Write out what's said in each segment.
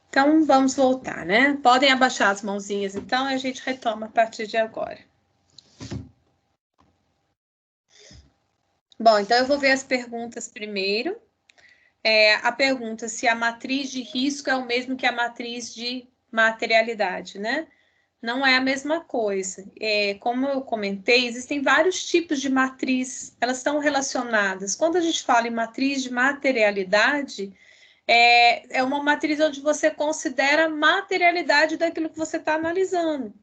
Então, vamos voltar, né? Podem abaixar as mãozinhas, então, e a gente retoma a partir de agora. Bom, então eu vou ver as perguntas primeiro. A pergunta se a matriz de risco é o mesmo que a matriz de materialidade, né? Não é a mesma coisa. Como eu comentei, existem vários tipos de matriz, elas estão relacionadas. Quando a gente fala em matriz de materialidade, é uma matriz onde você considera a materialidade daquilo que você está analisando.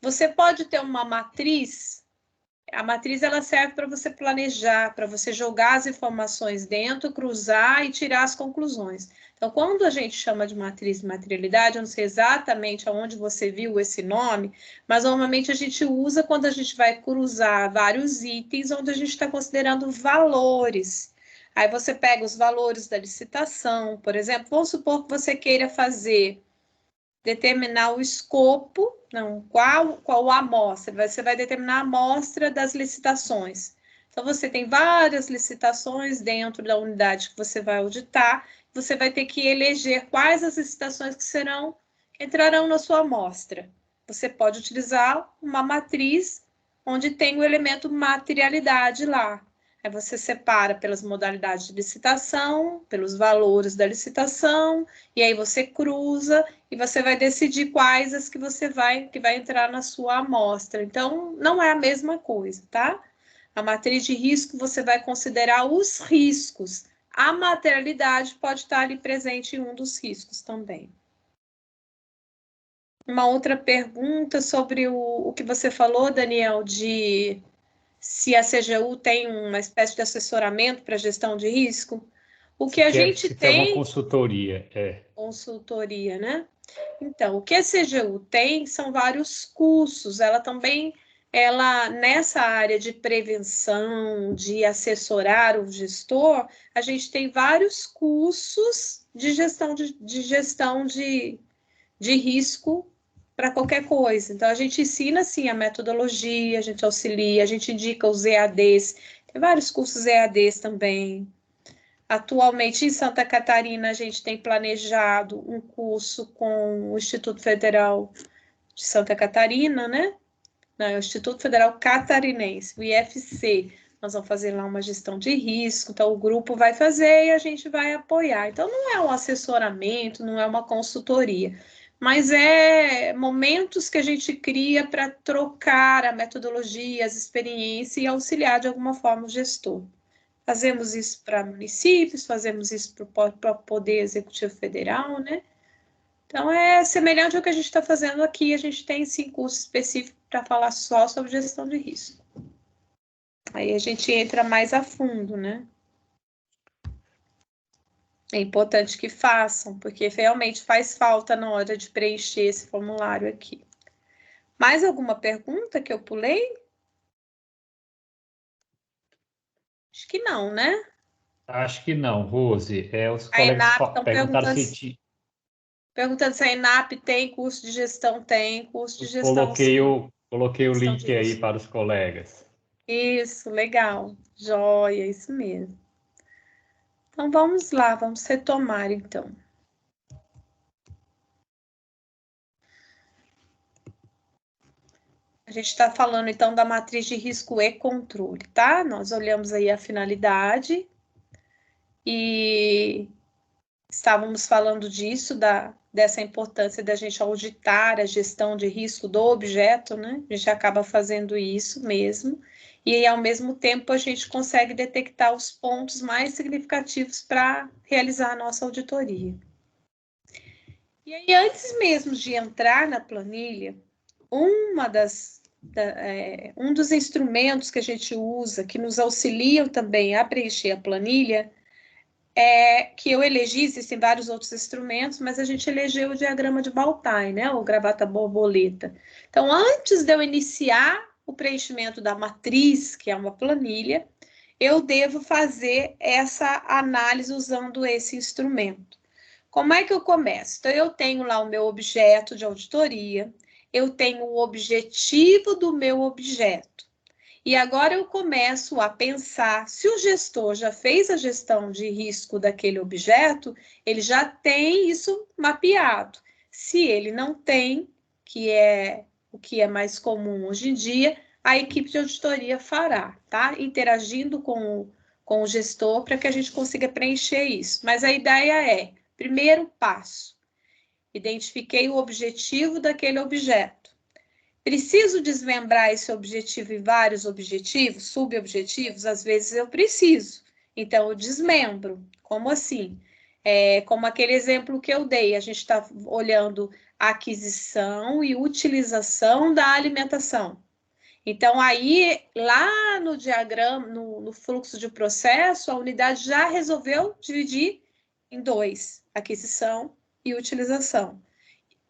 Você pode ter uma matriz, a matriz ela serve para você planejar, para você jogar as informações dentro, cruzar e tirar as conclusões. Então, quando a gente chama de matriz de materialidade, eu não sei exatamente aonde você viu esse nome, mas normalmente a gente usa quando a gente vai cruzar vários itens onde a gente está considerando valores. Aí você pega os valores da licitação, por exemplo, vamos supor que você queira determinar o escopo, não, qual a amostra, você vai determinar a amostra das licitações. Então, você tem várias licitações dentro da unidade que você vai auditar, você vai ter que eleger quais as licitações que entrarão na sua amostra. Você pode utilizar uma matriz onde tem o elemento materialidade lá. Aí você separa pelas modalidades de licitação, pelos valores da licitação, e aí você cruza e você vai decidir quais as que que vai entrar na sua amostra. Então, não é a mesma coisa, tá? A matriz de risco, você vai considerar os riscos. A materialidade pode estar ali presente em um dos riscos também. Uma outra pergunta sobre o que você falou, Daniel, de se a CGU tem uma espécie de assessoramento para gestão de risco. O que a gente tem uma tem... consultoria, Consultoria, né? Então, o que a CGU tem são vários cursos. Nessa área de prevenção, de assessorar o gestor, a gente tem vários cursos de gestão de risco para qualquer coisa. Então, a gente ensina, sim, a metodologia, a gente auxilia, a gente indica os EADs, tem vários cursos EADs também. Atualmente, em Santa Catarina, a gente tem planejado um curso com o Instituto Federal de Santa Catarina, né? Não, é o Instituto Federal Catarinense, o IFC. Nós vamos fazer lá uma gestão de risco, então o grupo vai fazer e a gente vai apoiar. Então, não é um assessoramento, não é uma consultoria, mas é momentos que a gente cria para trocar a metodologia, as experiências e auxiliar de alguma forma o gestor. Fazemos isso para municípios, fazemos isso para o Poder Executivo Federal, né? Então, é semelhante ao que a gente está fazendo aqui. A gente tem, sim, curso específico para falar só sobre gestão de risco. Aí a gente entra mais a fundo, né? É importante que façam, porque realmente faz falta na hora de preencher esse formulário aqui. Mais alguma pergunta que eu pulei? Acho que não, né? Acho que não, Rose. Os A colegas ENAP estão perguntaram perguntando se a ENAP tem curso de gestão. Tem curso de eu gestão, sim. coloquei o Gestão de link aí risco. para os colegas. Isso, legal. Joia, isso mesmo. Então, vamos lá, vamos retomar, então. A gente está falando, então, da matriz de risco e controle, tá? Nós olhamos aí a finalidade e estávamos falando disso, dessa importância da gente auditar a gestão de risco do objeto, né? A gente acaba fazendo isso mesmo. E, ao mesmo tempo, a gente consegue detectar os pontos mais significativos para realizar a nossa auditoria. E aí, antes mesmo de entrar na planilha, um dos instrumentos que a gente usa, que nos auxiliam também a preencher a planilha, que eu elegi, existem vários outros instrumentos, mas a gente elegeu o diagrama de Bowtie, né, o gravata borboleta. Então, antes de eu iniciar o preenchimento da matriz, que é uma planilha, eu devo fazer essa análise usando esse instrumento. Como é que eu começo? Então, eu tenho lá o meu objeto de auditoria, eu tenho o objetivo do meu objeto. E agora eu começo a pensar, se o gestor já fez a gestão de risco daquele objeto, ele já tem isso mapeado. Se ele não tem, que é o que é mais comum hoje em dia, a equipe de auditoria fará, tá? Interagindo com o gestor para que a gente consiga preencher isso. Mas a ideia é, primeiro passo, identifiquei o objetivo daquele objeto. Preciso desmembrar esse objetivo em vários objetivos, subobjetivos? Às vezes eu preciso. Então, eu desmembro. Como assim? Como aquele exemplo que eu dei, a gente está olhando a aquisição e utilização da alimentação. Então, aí, lá no diagrama, no fluxo de processo, a unidade já resolveu dividir em dois, aquisição e utilização.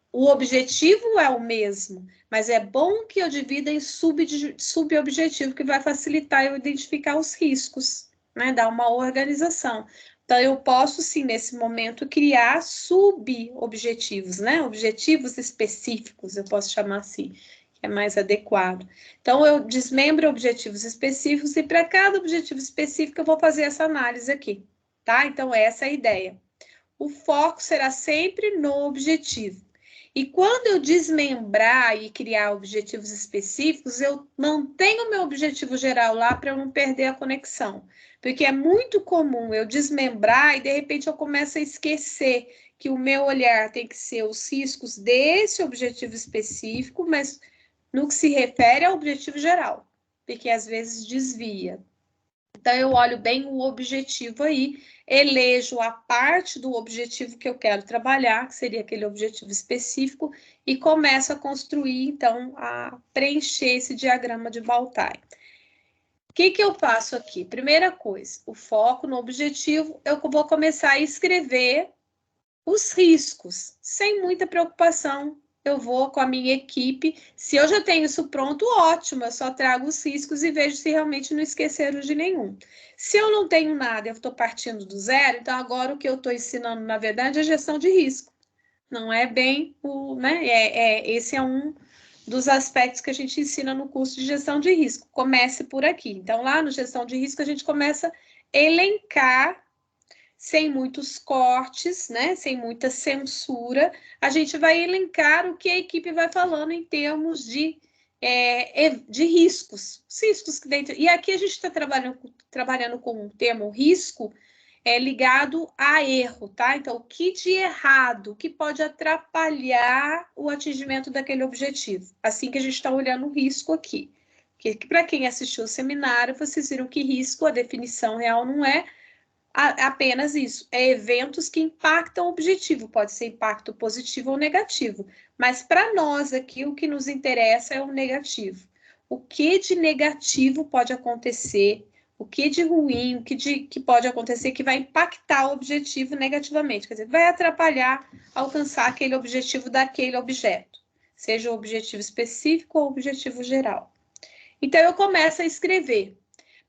O objetivo é o mesmo, mas é bom que eu divida em subobjetivo, que vai facilitar eu identificar os riscos, né? Dar uma organização. Então, eu posso, sim, nesse momento, criar subobjetivos, né? Objetivos específicos, eu posso chamar assim, que é mais adequado. Então, eu desmembro objetivos específicos e para cada objetivo específico eu vou fazer essa análise aqui, tá? Então, essa é a ideia. O foco será sempre no objetivo. E quando eu desmembrar e criar objetivos específicos, eu mantenho o meu objetivo geral lá para eu não perder a conexão. Porque é muito comum eu desmembrar e, de repente, eu começo a esquecer que o meu olhar tem que ser os riscos desse objetivo específico, mas no que se refere ao objetivo geral, porque às vezes desvia. Então, eu olho bem o objetivo aí, elejo a parte do objetivo que eu quero trabalhar, que seria aquele objetivo específico, e começo a construir, então, a preencher esse diagrama de Baltai. O que eu faço aqui? Primeira coisa, o foco no objetivo, eu vou começar a escrever os riscos, sem muita preocupação. Eu vou com a minha equipe. Se eu já tenho isso pronto, ótimo. Eu só trago os riscos e vejo se realmente não esqueceram de nenhum. Se eu não tenho nada, eu estou partindo do zero, então agora o que eu estou ensinando, na verdade, é gestão de risco. Não é bem o, né? Esse é um dos aspectos que a gente ensina no curso de gestão de risco. Comece por aqui. Então, lá no gestão de risco, a gente começa a elencar sem muitos cortes, né? Sem muita censura, a gente vai elencar o que a equipe vai falando em termos de riscos, riscos que dentro. E aqui a gente está trabalhando com o termo risco ligado a erro, tá? Então, o que de errado, o que pode atrapalhar o atingimento daquele objetivo? Assim que a gente está olhando o risco aqui. Porque para quem assistiu o seminário, vocês viram que risco, a definição real não é apenas isso, é eventos que impactam o objetivo, pode ser impacto positivo ou negativo, mas para nós aqui o que nos interessa é o negativo. O que de negativo pode acontecer, o que de ruim, o que pode acontecer que vai impactar o objetivo negativamente, quer dizer, vai atrapalhar alcançar aquele objetivo daquele objeto, seja o objetivo específico ou o objetivo geral. Então, eu começo a escrever.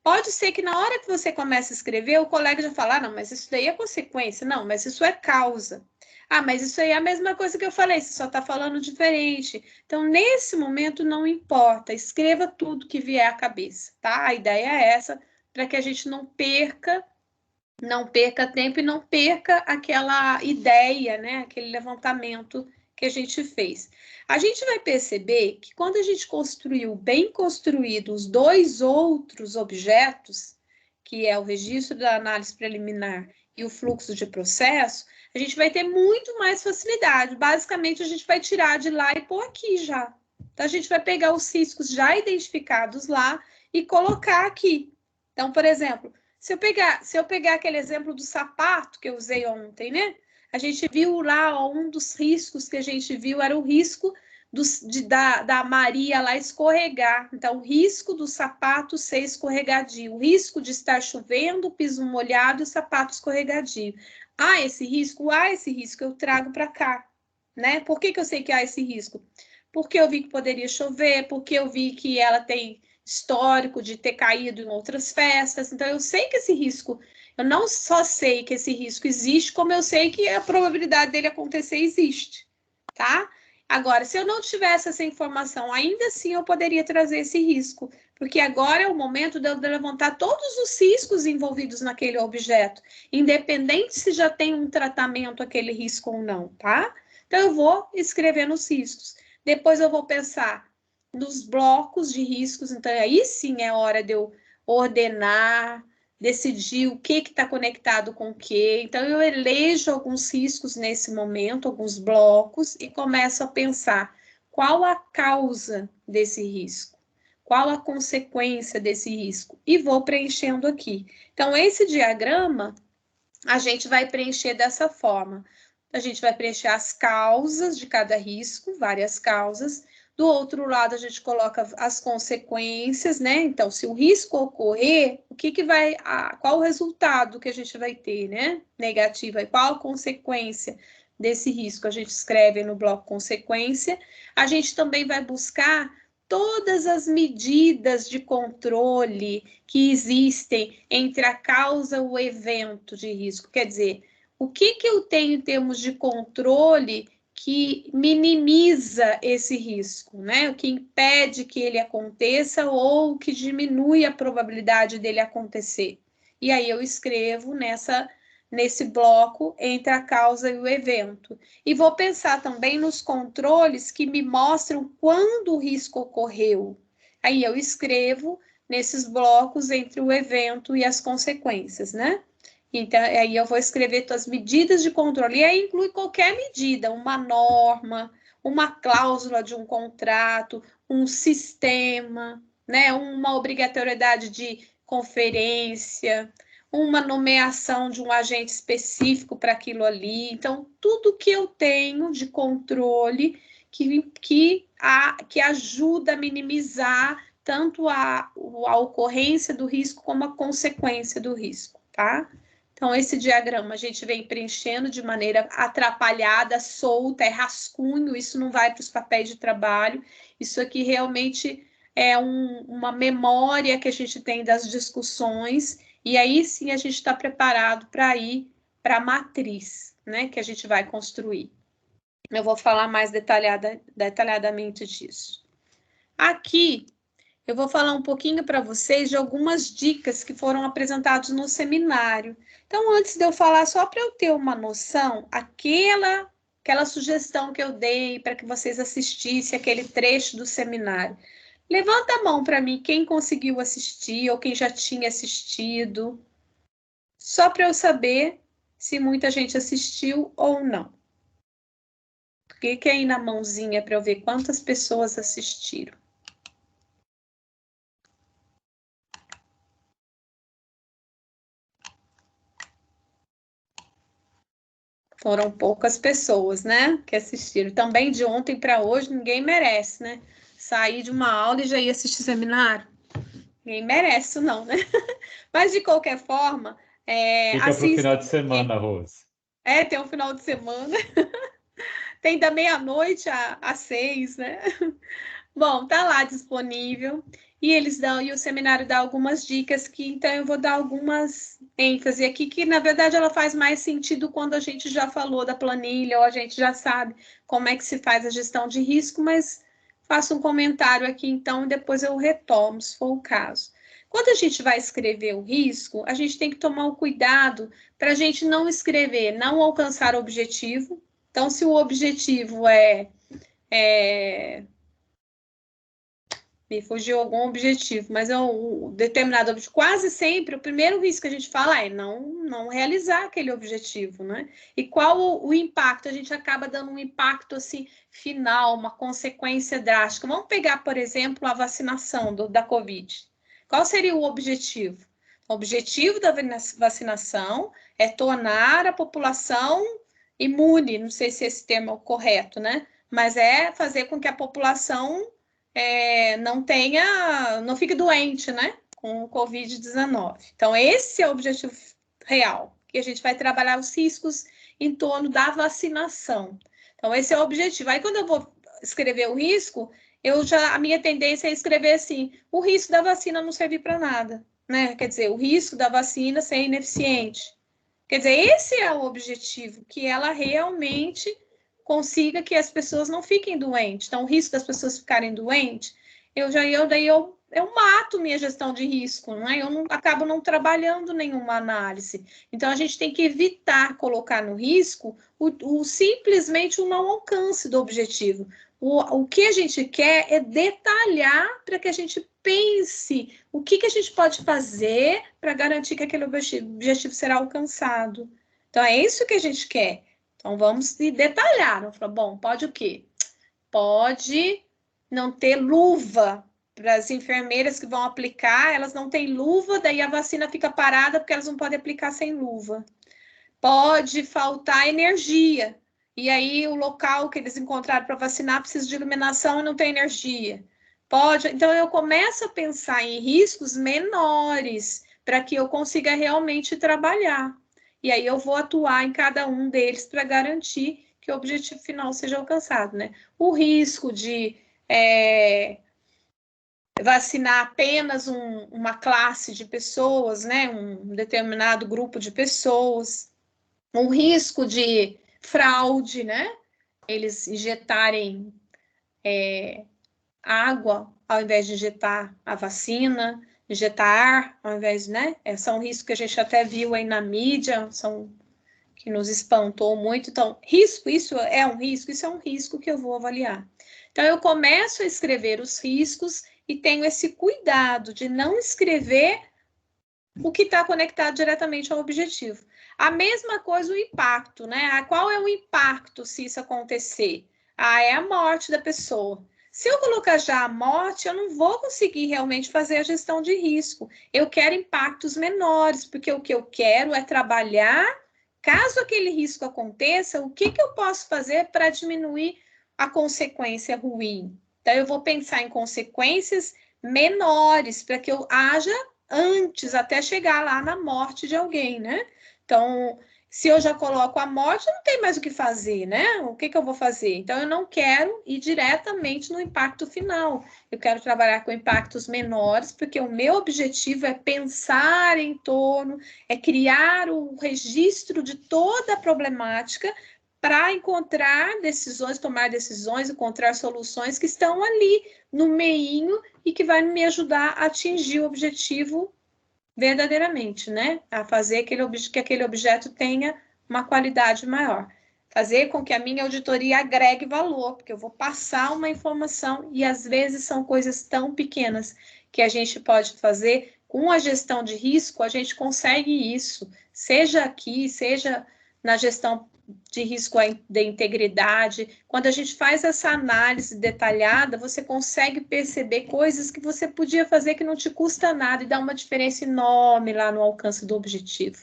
Pode ser que na hora que você começa a escrever, o colega já fala, não, mas isso daí é consequência. Não, mas isso é causa. Ah, mas isso aí é a mesma coisa que eu falei, você só está falando diferente. Então, nesse momento, não importa. Escreva tudo que vier à cabeça, tá? A ideia é essa, para que a gente não perca tempo e não perca aquela ideia, né? Aquele levantamento que a gente fez. A gente vai perceber que quando a gente construiu bem construído os dois outros objetos, que é o registro da análise preliminar e o fluxo de processo, a gente vai ter muito mais facilidade. Basicamente, a gente vai tirar de lá e pôr aqui já. Então, a gente vai pegar os riscos já identificados lá e colocar aqui. Então, por exemplo, se eu pegar aquele exemplo do sapato que eu usei ontem, né? A gente viu lá, ó, um dos riscos que a gente viu era o risco da Maria lá escorregar. Então, o risco do sapato ser escorregadio, o risco de estar chovendo, piso molhado e sapato escorregadio. Esse risco eu trago para cá, né? Por que eu sei que há esse risco? Porque eu vi que poderia chover, porque eu vi que ela tem histórico de ter caído em outras festas. Então, eu sei que esse risco, eu não só sei que esse risco existe, como eu sei que a probabilidade dele acontecer existe, tá? Agora, se eu não tivesse essa informação, ainda assim eu poderia trazer esse risco, Porque agora é o momento de eu levantar todos os riscos envolvidos naquele objeto, independente se já tem um tratamento aquele risco ou não, tá? Então, eu vou escrever nos riscos. Depois eu vou pensar nos blocos de riscos. Então, aí sim é hora de eu ordenar, decidir o que está conectado com o que. Então, eu elejo alguns riscos nesse momento, alguns blocos, e começo a pensar qual a causa desse risco, qual a consequência desse risco, e vou preenchendo aqui. Então, esse diagrama, a gente vai preencher dessa forma. A gente vai preencher as causas de cada risco, várias causas. Do outro lado, a gente coloca as consequências, né? Então, se o risco ocorrer, o que vai, qual o resultado que a gente vai ter, né? Negativo, e qual a consequência desse risco? A gente escreve no bloco consequência. A gente também vai buscar todas as medidas de controle que existem entre a causa e o evento de risco. Quer dizer, o que eu tenho em termos de controle que minimiza esse risco, né? O que impede que ele aconteça ou que diminui a probabilidade dele acontecer. E aí eu escrevo nesse bloco entre a causa e o evento. E vou pensar também nos controles que me mostram quando o risco ocorreu. Aí eu escrevo nesses blocos entre o evento e as consequências, né? Então, aí eu vou escrever as medidas de controle, e aí inclui qualquer medida, uma norma, uma cláusula de um contrato, um sistema, né? Uma obrigatoriedade de conferência, uma nomeação de um agente específico para aquilo ali. Então, tudo que eu tenho de controle que ajuda a minimizar tanto a ocorrência do risco como a consequência do risco, tá? Então, esse diagrama a gente vem preenchendo de maneira atrapalhada, solta, é rascunho, isso não vai para os papéis de trabalho. Isso aqui realmente é uma memória que a gente tem das discussões, e aí sim a gente está preparado para ir para a matriz, né, que a gente vai construir. Eu vou falar mais detalhadamente disso. Aqui, eu vou falar um pouquinho para vocês de algumas dicas que foram apresentadas no seminário. Então, antes de eu falar, só para eu ter uma noção, aquela sugestão que eu dei para que vocês assistissem aquele trecho do seminário. Levanta a mão para mim quem conseguiu assistir ou quem já tinha assistido, só para eu saber se muita gente assistiu ou não. Clique aí na mãozinha para eu ver quantas pessoas assistiram. Foram poucas pessoas, né, que assistiram. Também de ontem para hoje, ninguém merece, né? Sair de uma aula e já ir assistir seminário. Ninguém merece isso não, né? Mas, de qualquer forma, Fica para o final de semana, Rose. Tem um final de semana. Tem da meia-noite às 6, né? Bom, tá lá disponível. E o seminário dá algumas dicas que, então, eu vou dar algumas ênfase aqui, que na verdade ela faz mais sentido quando a gente já falou da planilha, ou a gente já sabe como é que se faz a gestão de risco, mas faço um comentário aqui, então, e depois eu retomo, se for o caso. Quando a gente vai escrever o risco, a gente tem que tomar um cuidado para a gente não escrever, não alcançar o objetivo. Então, se o objetivo me fugiu algum objetivo, mas é um determinado objetivo. Quase sempre, o primeiro risco que a gente fala é não realizar aquele objetivo, né? E qual o impacto? A gente acaba dando um impacto, assim, final, uma consequência drástica. Vamos pegar, por exemplo, a vacinação da Covid. Qual seria o objetivo? O objetivo da vacinação é tornar a população imune, não sei se esse termo é o correto, né? Mas é fazer com que a população não fique doente, né, com o Covid-19. Então, esse é o objetivo real, que a gente vai trabalhar os riscos em torno da vacinação. Então, esse é o objetivo. Aí, quando eu vou escrever o risco, a minha tendência é escrever assim, o risco da vacina não servir para nada, né? Quer dizer, o risco da vacina ser ineficiente. Quer dizer, esse é o objetivo, que ela realmente consiga que as pessoas não fiquem doentes. Então, o risco das pessoas ficarem doentes, daí eu eu mato minha gestão de risco, não é? Eu não, acabo não trabalhando nenhuma análise. Então, a gente tem que evitar colocar no risco simplesmente o não alcance do objetivo. O que a gente quer é detalhar para que a gente pense o que a gente pode fazer para garantir que aquele objetivo será alcançado. Então, é isso que a gente quer. Então, vamos detalhar. Vamos falar, bom, pode o quê? Pode não ter luva para as enfermeiras que vão aplicar, elas não têm luva, daí a vacina fica parada porque elas não podem aplicar sem luva. Pode faltar energia, e aí o local que eles encontraram para vacinar precisa de iluminação e não tem energia. Pode, então eu começo a pensar em riscos menores para que eu consiga realmente trabalhar. E aí eu vou atuar em cada um deles para garantir que o objetivo final seja alcançado, né? O risco de vacinar apenas uma classe de pessoas, né? Um determinado grupo de pessoas, o risco de fraude, né? Eles injetarem água ao invés de injetar a vacina, injetar ar ao invés, né? São riscos que a gente até viu aí na mídia, que nos espantou muito. Então, isso é um risco que eu vou avaliar. Então, eu começo a escrever os riscos e tenho esse cuidado de não escrever o que está conectado diretamente ao objetivo. A mesma coisa o impacto, né? Qual é o impacto se isso acontecer? É a morte da pessoa. Se eu colocar já a morte, eu não vou conseguir realmente fazer a gestão de risco. Eu quero impactos menores, porque o que eu quero é trabalhar, caso aquele risco aconteça, o que eu posso fazer para diminuir a consequência ruim? Então, eu vou pensar em consequências menores, para que eu haja antes, até chegar lá na morte de alguém, né? Então, se eu já coloco a morte, eu não tenho mais o que fazer, né? O que eu vou fazer? Então, eu não quero ir diretamente no impacto final. Eu quero trabalhar com impactos menores, porque o meu objetivo é pensar em torno, é criar o registro de toda a problemática para encontrar decisões, tomar decisões, encontrar soluções que estão ali no meinho e que vai me ajudar a atingir o objetivo verdadeiramente, né? A fazer que aquele objeto tenha uma qualidade maior. Fazer com que a minha auditoria agregue valor, porque eu vou passar uma informação e às vezes são coisas tão pequenas que a gente pode fazer com a gestão de risco, a gente consegue isso, seja aqui, seja na gestão de risco da integridade. Quando a gente faz essa análise detalhada, você consegue perceber coisas que você podia fazer que não te custa nada e dá uma diferença enorme lá no alcance do objetivo.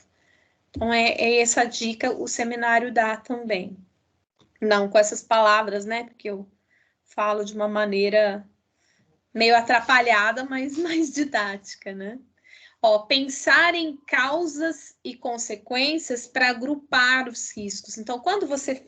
Então, é essa dica o seminário dá também. Não com essas palavras, né? Porque eu falo de uma maneira meio atrapalhada, mas mais didática, né? Pensar em causas e consequências para agrupar os riscos. Então, quando você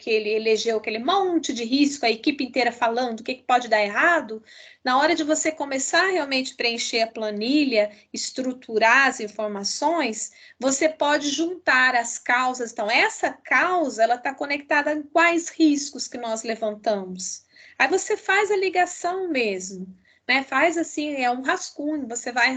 elegeu aquele monte de risco, a equipe inteira falando o que pode dar errado, na hora de você começar realmente a preencher a planilha, estruturar as informações, você pode juntar as causas. Então, essa causa, ela está conectada a quais riscos que nós levantamos. Aí você faz a ligação mesmo, né? Faz assim, é um rascunho, você vai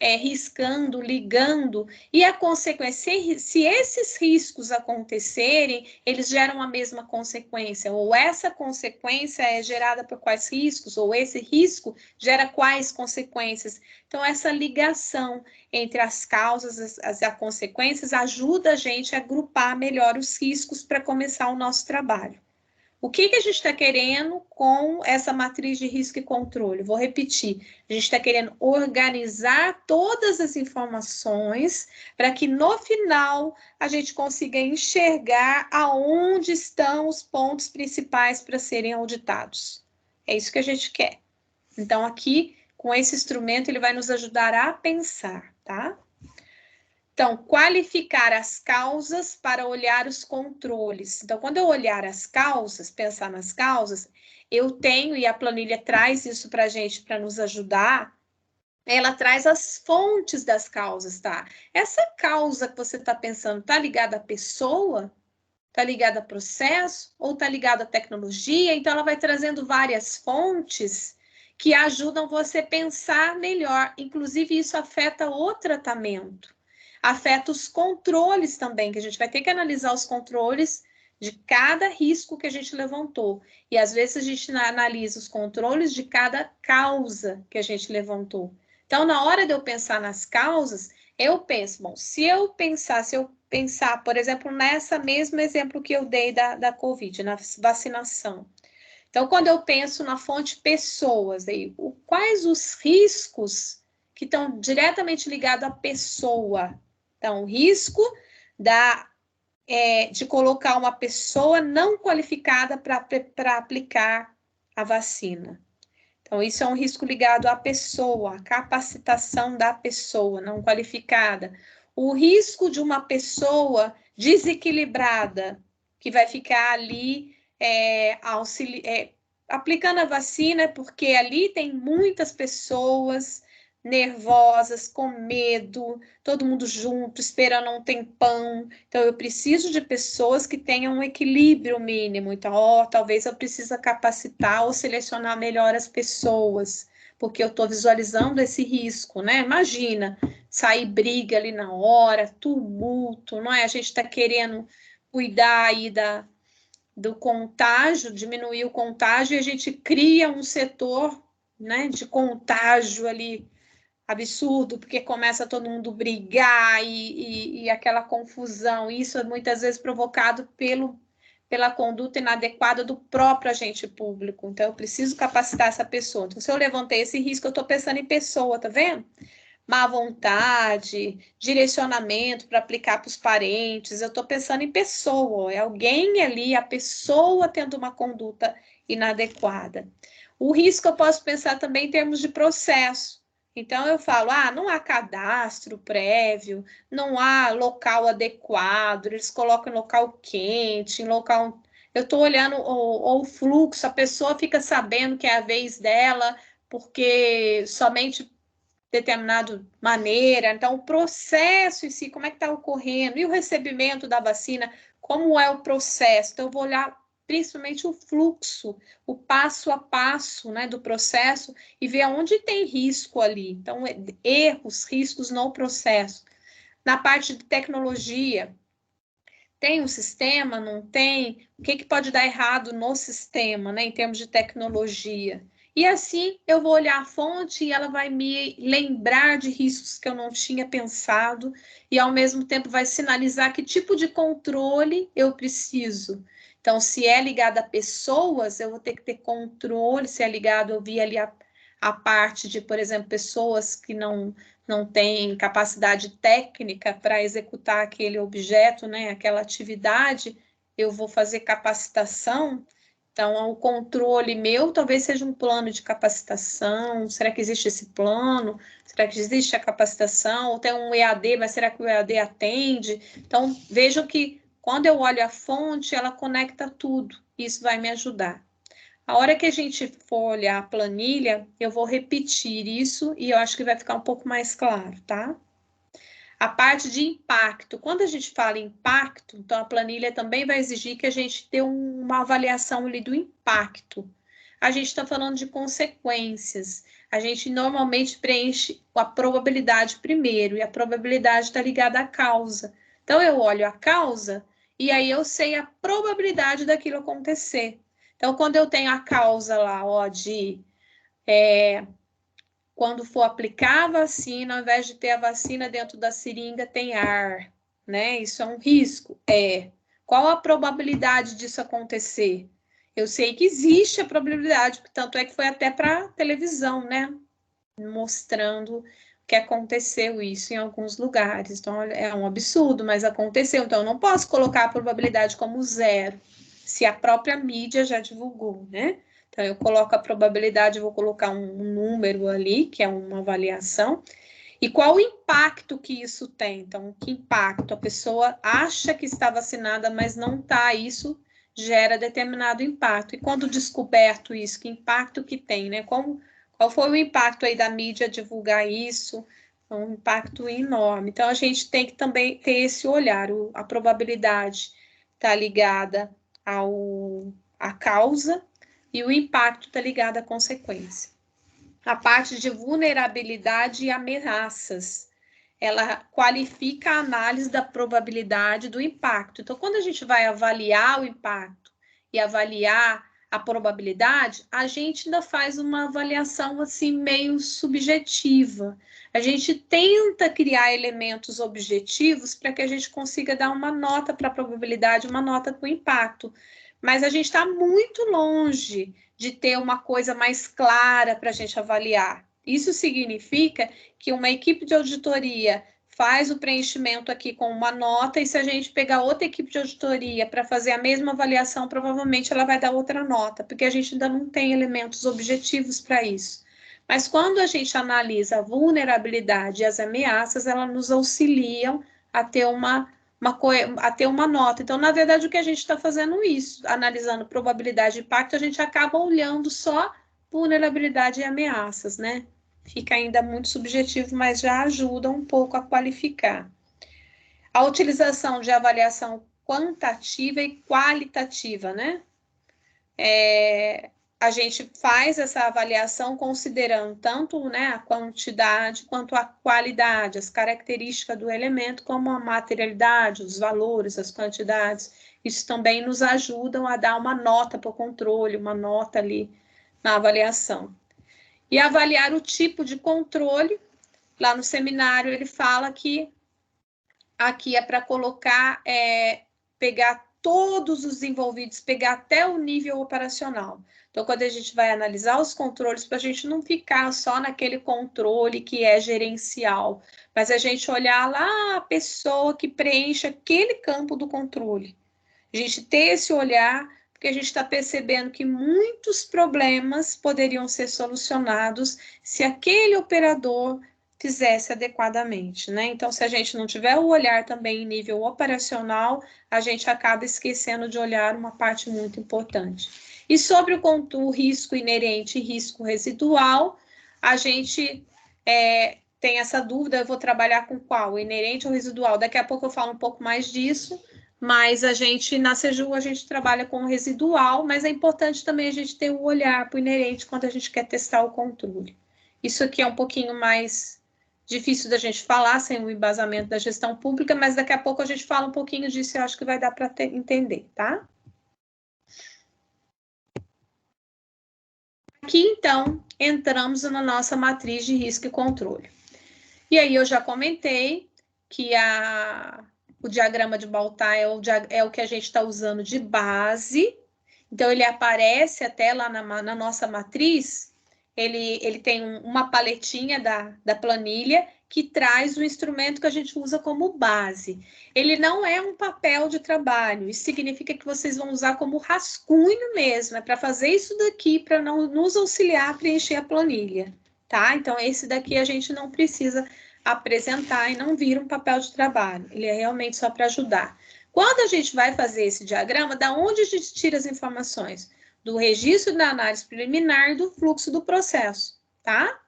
riscando, ligando, e a consequência, se esses riscos acontecerem, eles geram a mesma consequência, ou essa consequência é gerada por quais riscos, ou esse risco gera quais consequências. Então, essa ligação entre as causas e as consequências ajuda a gente a agrupar melhor os riscos para começar o nosso trabalho. O que a gente está querendo com essa matriz de risco e controle? Vou repetir. A gente está querendo organizar todas as informações para que no final a gente consiga enxergar aonde estão os pontos principais para serem auditados. É isso que a gente quer. Então, aqui, com esse instrumento, ele vai nos ajudar a pensar, tá? Então, qualificar as causas para olhar os controles. Então, quando eu olhar as causas, pensar nas causas, eu tenho, e a planilha traz isso para a gente, para nos ajudar, ela traz as fontes das causas, tá? Essa causa que você está pensando, está ligada à pessoa? Está ligada a processo? Ou está ligada à tecnologia? Então, ela vai trazendo várias fontes que ajudam você a pensar melhor. Inclusive, isso afeta o tratamento. Afeta os controles também, que a gente vai ter que analisar os controles de cada risco que a gente levantou. E, às vezes, a gente analisa os controles de cada causa que a gente levantou. Então, na hora de eu pensar nas causas, eu penso, bom, se eu pensar, por exemplo, nessa mesmo exemplo que eu dei da Covid, na vacinação. Então, quando eu penso na fonte pessoas, aí, quais os riscos que estão diretamente ligados à pessoa? Então, o risco de colocar uma pessoa não qualificada para aplicar a vacina. Então, isso é um risco ligado à pessoa, à capacitação da pessoa não qualificada. O risco de uma pessoa desequilibrada, que vai ficar ali aplicando a vacina, porque ali tem muitas pessoas nervosas, com medo, todo mundo junto, esperando um tempão. Então, eu preciso de pessoas que tenham um equilíbrio mínimo. Então, talvez eu precise capacitar ou selecionar melhor as pessoas, porque eu estou visualizando esse risco, né? Imagina, sair briga ali na hora, tumulto, não é? A gente está querendo cuidar aí do contágio, diminuir o contágio, e a gente cria um setor, né, de contágio ali absurdo, porque começa todo mundo brigar e aquela confusão. Isso é muitas vezes provocado pela conduta inadequada do próprio agente público. Então, eu preciso capacitar essa pessoa. Então, se eu levantei esse risco, eu estou pensando em pessoa, tá vendo? Má vontade, direcionamento para aplicar para os parentes, eu estou pensando em pessoa, é alguém ali, a pessoa tendo uma conduta inadequada. O risco eu posso pensar também em termos de processo. Então, eu falo, não há cadastro prévio, não há local adequado, eles colocam em local quente, em local... Eu estou olhando o fluxo, a pessoa fica sabendo que é a vez dela, porque somente determinada maneira. Então, o processo em si, como é que está ocorrendo? E o recebimento da vacina, como é o processo? Então, eu vou olhar principalmente o fluxo, o passo a passo, né, do processo e ver onde tem risco ali. Então, erros, riscos no processo. Na parte de tecnologia, tem um sistema, não tem? O que pode dar errado no sistema, né, em termos de tecnologia? E assim eu vou olhar a fonte e ela vai me lembrar de riscos que eu não tinha pensado e ao mesmo tempo vai sinalizar que tipo de controle eu preciso. Então, se é ligado a pessoas, eu vou ter que ter controle, se é ligado, eu vi ali a parte de, por exemplo, pessoas que não têm capacidade técnica para executar aquele objeto, né, aquela atividade, eu vou fazer capacitação. Então, o controle meu talvez seja um plano de capacitação. Será que existe esse plano? Será que existe a capacitação? Ou tem um EAD, mas será que o EAD atende? Então, vejam que quando eu olho a fonte, ela conecta tudo. Isso vai me ajudar. A hora que a gente for olhar a planilha, eu vou repetir isso e eu acho que vai ficar um pouco mais claro, tá? A parte de impacto. Quando a gente fala em impacto, então a planilha também vai exigir que a gente dê uma avaliação ali do impacto. A gente está falando de consequências. A gente normalmente preenche a probabilidade primeiro, e a probabilidade está ligada à causa. Então, eu olho a causa e aí eu sei a probabilidade daquilo acontecer. Então, quando eu tenho a causa lá, quando for aplicar a vacina, ao invés de ter a vacina dentro da seringa, tem ar, né? Isso é um risco? Qual a probabilidade disso acontecer? Eu sei que existe a probabilidade, tanto é que foi até para televisão, né? Mostrando que aconteceu isso em alguns lugares. Então, é um absurdo, mas aconteceu. Então, eu não posso colocar a probabilidade como zero, se a própria mídia já divulgou, né? Então, eu coloco a probabilidade, vou colocar um número ali, que é uma avaliação. E qual o impacto que isso tem? Então, que impacto? A pessoa acha que está vacinada, mas não está. Isso gera determinado impacto. E quando descoberto isso, que impacto que tem, né? Qual foi o impacto aí da mídia divulgar isso? É um impacto enorme. Então, a gente tem que também ter esse olhar. A probabilidade está ligada à causa e o impacto está ligado à consequência. a parte de vulnerabilidade e ameaças. Ela qualifica a análise da probabilidade do impacto. Então, quando a gente vai avaliar o impacto e avaliar a probabilidade, a gente ainda faz uma avaliação assim meio subjetiva. A gente tenta criar elementos objetivos para que a gente consiga dar uma nota para a probabilidade, uma nota para o impacto. Mas a gente está muito longe de ter uma coisa mais clara para a gente avaliar. Isso significa que uma equipe de auditoria faz o preenchimento aqui com uma nota, e se a gente pegar outra equipe de auditoria para fazer a mesma avaliação, provavelmente ela vai dar outra nota, porque a gente ainda não tem elementos objetivos para isso. Mas quando a gente analisa a vulnerabilidade e as ameaças, elas nos auxiliam a ter uma nota. Então, na verdade, o que a gente está fazendo isso, analisando probabilidade e impacto, a gente acaba olhando só vulnerabilidade e ameaças, né? Fica ainda muito subjetivo, mas já ajuda um pouco a qualificar. A utilização de avaliação quantitativa e qualitativa, né? A gente faz essa avaliação considerando tanto, né, a quantidade quanto a qualidade, as características do elemento, como a materialidade, os valores, as quantidades. Isso também nos ajudam a dar uma nota para o controle, uma nota ali na avaliação. E avaliar o tipo de controle. Lá no seminário ele fala que aqui é para colocar, pegar todos os envolvidos, pegar até o nível operacional. Então, quando a gente vai analisar os controles, para a gente não ficar só naquele controle que é gerencial, mas a gente olhar lá a pessoa que preenche aquele campo do controle. A gente ter esse olhar, porque a gente está percebendo que muitos problemas poderiam ser solucionados se aquele operador fizesse adequadamente, né? Então, se a gente não tiver o olhar também em nível operacional, a gente acaba esquecendo de olhar uma parte muito importante. E sobre o risco inerente e risco residual, a gente tem essa dúvida, eu vou trabalhar com qual? O inerente ou residual? Daqui a pouco eu falo um pouco mais disso, mas a gente, na Seju, a gente trabalha com o residual, mas é importante também a gente ter o olhar para o inerente quando a gente quer testar o controle. Isso aqui é um pouquinho mais difícil da gente falar sem o embasamento da gestão pública, mas daqui a pouco a gente fala um pouquinho disso e eu acho que vai dar para entender, tá? Aqui, então, entramos na nossa matriz de risco e controle. E aí eu já comentei que o diagrama de Baltar é o que a gente está usando de base. Então, ele aparece até lá na nossa matriz, ele tem uma paletinha da planilha que traz o instrumento que a gente usa como base. Ele não é um papel de trabalho, isso significa que vocês vão usar como rascunho mesmo, é para fazer isso daqui, para não nos auxiliar a preencher a planilha, tá? Então, esse daqui a gente não precisa apresentar e não vira um papel de trabalho, ele é realmente só para ajudar. Quando a gente vai fazer esse diagrama, da onde a gente tira as informações? Do registro da análise preliminar e do fluxo do processo, tá?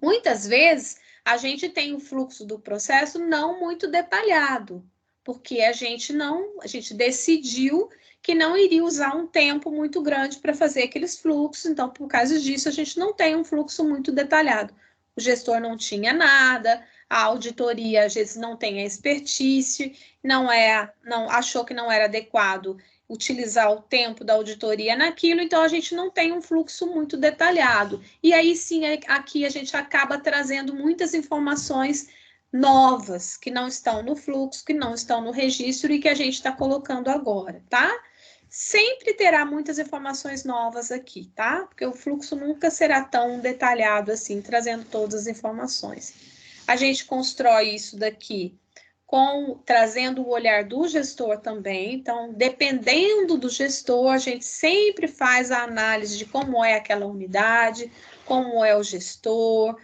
Muitas vezes, a gente tem o fluxo do processo não muito detalhado, porque a gente decidiu que não iria usar um tempo muito grande para fazer aqueles fluxos, então, por causa disso, a gente não tem um fluxo muito detalhado. O gestor não tinha nada, a auditoria, às vezes, não tem a expertise, não achou que não era adequado utilizar o tempo da auditoria naquilo, então a gente não tem um fluxo muito detalhado. E aí sim, aqui a gente acaba trazendo muitas informações novas, que não estão no fluxo, que não estão no registro e que a gente está colocando agora, tá? Sempre terá muitas informações novas aqui, tá? Porque o fluxo nunca será tão detalhado assim, trazendo todas as informações. A gente constrói isso daqui trazendo o olhar do gestor também. Então, dependendo do gestor, a gente sempre faz a análise de como é aquela unidade, como é o gestor,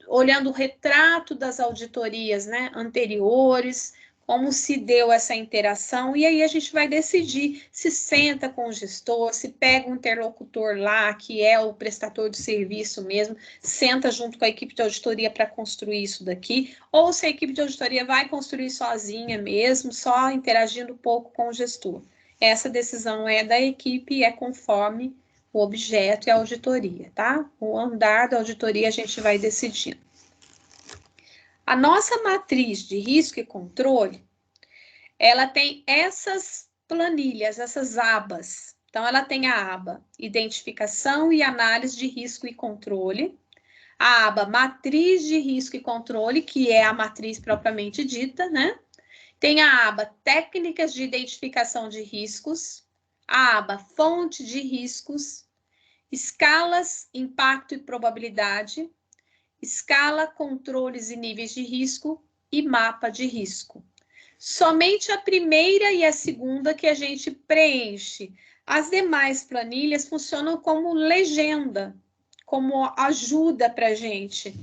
olhando o retrato das auditorias, né, anteriores, como se deu essa interação, e aí a gente vai decidir se senta com o gestor, se pega um interlocutor lá, que é o prestador de serviço mesmo, senta junto com a equipe de auditoria para construir isso daqui, ou se a equipe de auditoria vai construir sozinha mesmo, só interagindo um pouco com o gestor. Essa decisão é da equipe e é conforme o objeto e a auditoria, tá? O andar da auditoria a gente vai decidindo. A nossa matriz de risco e controle, ela tem essas planilhas, essas abas. Então, ela tem a aba Identificação e Análise de Risco e Controle, a aba Matriz de Risco e Controle, que é a matriz propriamente dita, né? Tem a aba Técnicas de Identificação de Riscos, a aba Fonte de Riscos, Escalas, Impacto e Probabilidade, Escala, Controles e Níveis de Risco e Mapa de Risco. Somente a primeira e a segunda que a gente preenche. As demais planilhas funcionam como legenda, como ajuda para a gente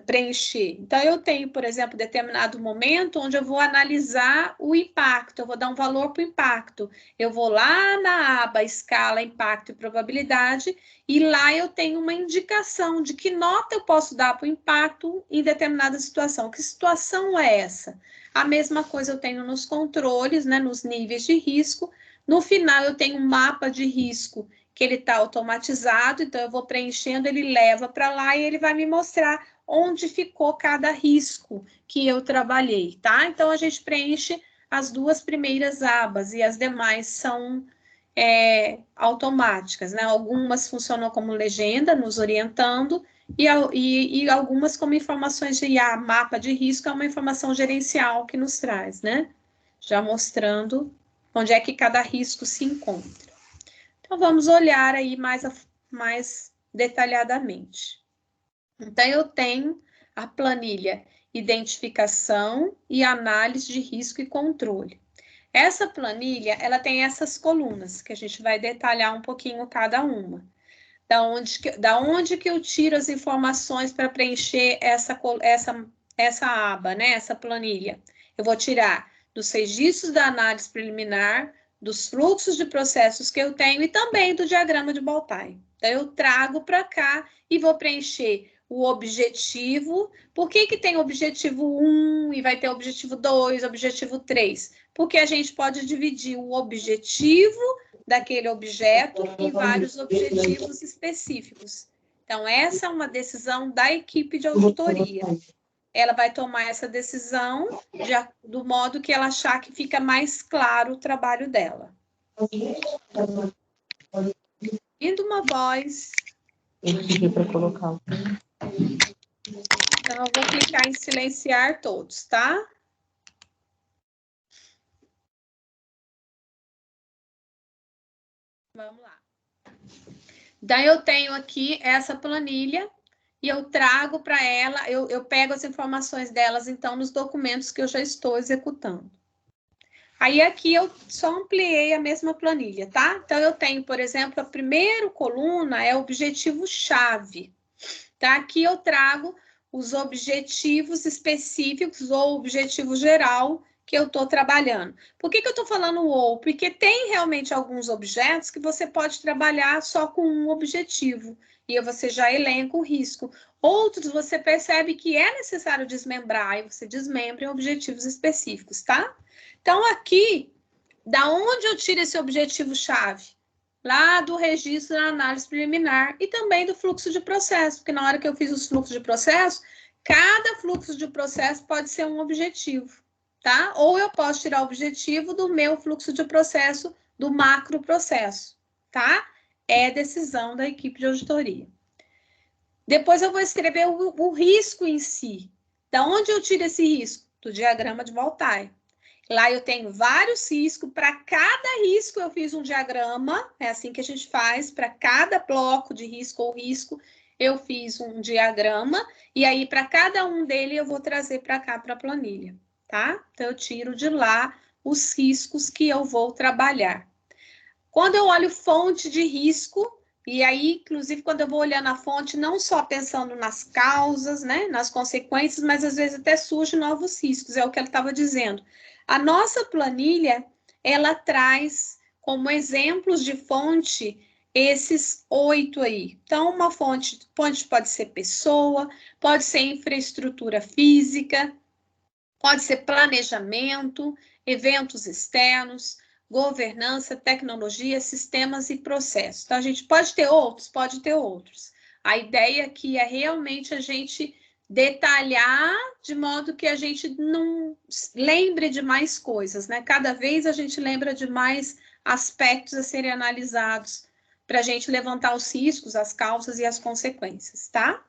preencher. Então, eu tenho, por exemplo, determinado momento onde eu vou analisar o impacto, eu vou dar um valor para o impacto. Eu vou lá na aba Escala, Impacto e Probabilidade, e lá eu tenho uma indicação de que nota eu posso dar para o impacto em determinada situação. Que situação é essa? A mesma coisa eu tenho nos controles, né, nos níveis de risco. No final, eu tenho um mapa de risco que ele está automatizado, então eu vou preenchendo, ele leva para lá e ele vai me mostrar onde ficou cada risco que eu trabalhei, tá? Então, a gente preenche as duas primeiras abas e as demais são automáticas, né? Algumas funcionam como legenda, nos orientando, e algumas como informações de mapa de risco, é uma informação gerencial que nos traz, né? Já mostrando onde é que cada risco se encontra. Então, vamos olhar aí mais detalhadamente. Então, eu tenho a planilha Identificação e Análise de Risco e Controle. Essa planilha, ela tem essas colunas, que a gente vai detalhar um pouquinho cada uma. Da onde que eu tiro as informações para preencher essa aba, né? Essa planilha. Eu vou tirar dos registros da análise preliminar, dos fluxos de processos que eu tenho e também do diagrama de Baltine. Então, eu trago para cá e vou preencher o objetivo. Por que tem objetivo 1 e vai ter objetivo 2, objetivo 3? Porque a gente pode dividir o objetivo daquele objeto em vários objetivos específicos. Então, essa é uma decisão da equipe de auditoria. Ela vai tomar essa decisão do modo que ela achar que fica mais claro o trabalho dela. Indo uma voz. Eu pedi para colocar. Então, eu vou clicar em silenciar todos, tá? Vamos lá. Daí eu tenho aqui essa planilha e eu trago para ela, eu pego as informações delas, então, nos documentos que eu já estou executando. Aí aqui eu só ampliei a mesma planilha, tá? Então, eu tenho, por exemplo, a primeira coluna é objetivo-chave. Tá? Aqui eu trago os objetivos específicos ou objetivo geral que eu estou trabalhando. Por que eu estou falando ou? Porque tem realmente alguns objetos que você pode trabalhar só com um objetivo, e você já elenca o risco. Outros você percebe que é necessário desmembrar, e você desmembra em objetivos específicos, tá? Então, aqui, da onde eu tiro esse objetivo-chave? Lá do registro da análise preliminar e também do fluxo de processo, porque na hora que eu fiz os fluxos de processo, cada fluxo de processo pode ser um objetivo, tá? Ou eu posso tirar o objetivo do meu fluxo de processo, do macro processo, tá? É decisão da equipe de auditoria. Depois eu vou escrever o risco em si. Da onde eu tiro esse risco? Do diagrama de Baltine. Lá eu tenho vários riscos, para cada risco eu fiz um diagrama, é assim que a gente faz, para cada bloco de risco ou risco eu fiz um diagrama, e aí para cada um dele eu vou trazer para cá para a planilha, tá? Então eu tiro de lá os riscos que eu vou trabalhar. Quando eu olho fonte de risco, e aí, inclusive, quando eu vou olhando a fonte, não só pensando nas causas, né, nas consequências, mas às vezes até surgem novos riscos, é o que ela estava dizendo. A nossa planilha, ela traz como exemplos de fonte esses 8 aí. Então, uma fonte pode ser pessoa, pode ser infraestrutura física, pode ser planejamento, eventos externos, governança, tecnologia, sistemas e processos. Então, a gente pode ter outros? Pode ter outros. A ideia aqui é realmente a gente detalhar de modo que a gente não lembre de mais coisas, né? Cada vez a gente lembra de mais aspectos a serem analisados para a gente levantar os riscos, as causas e as consequências, tá?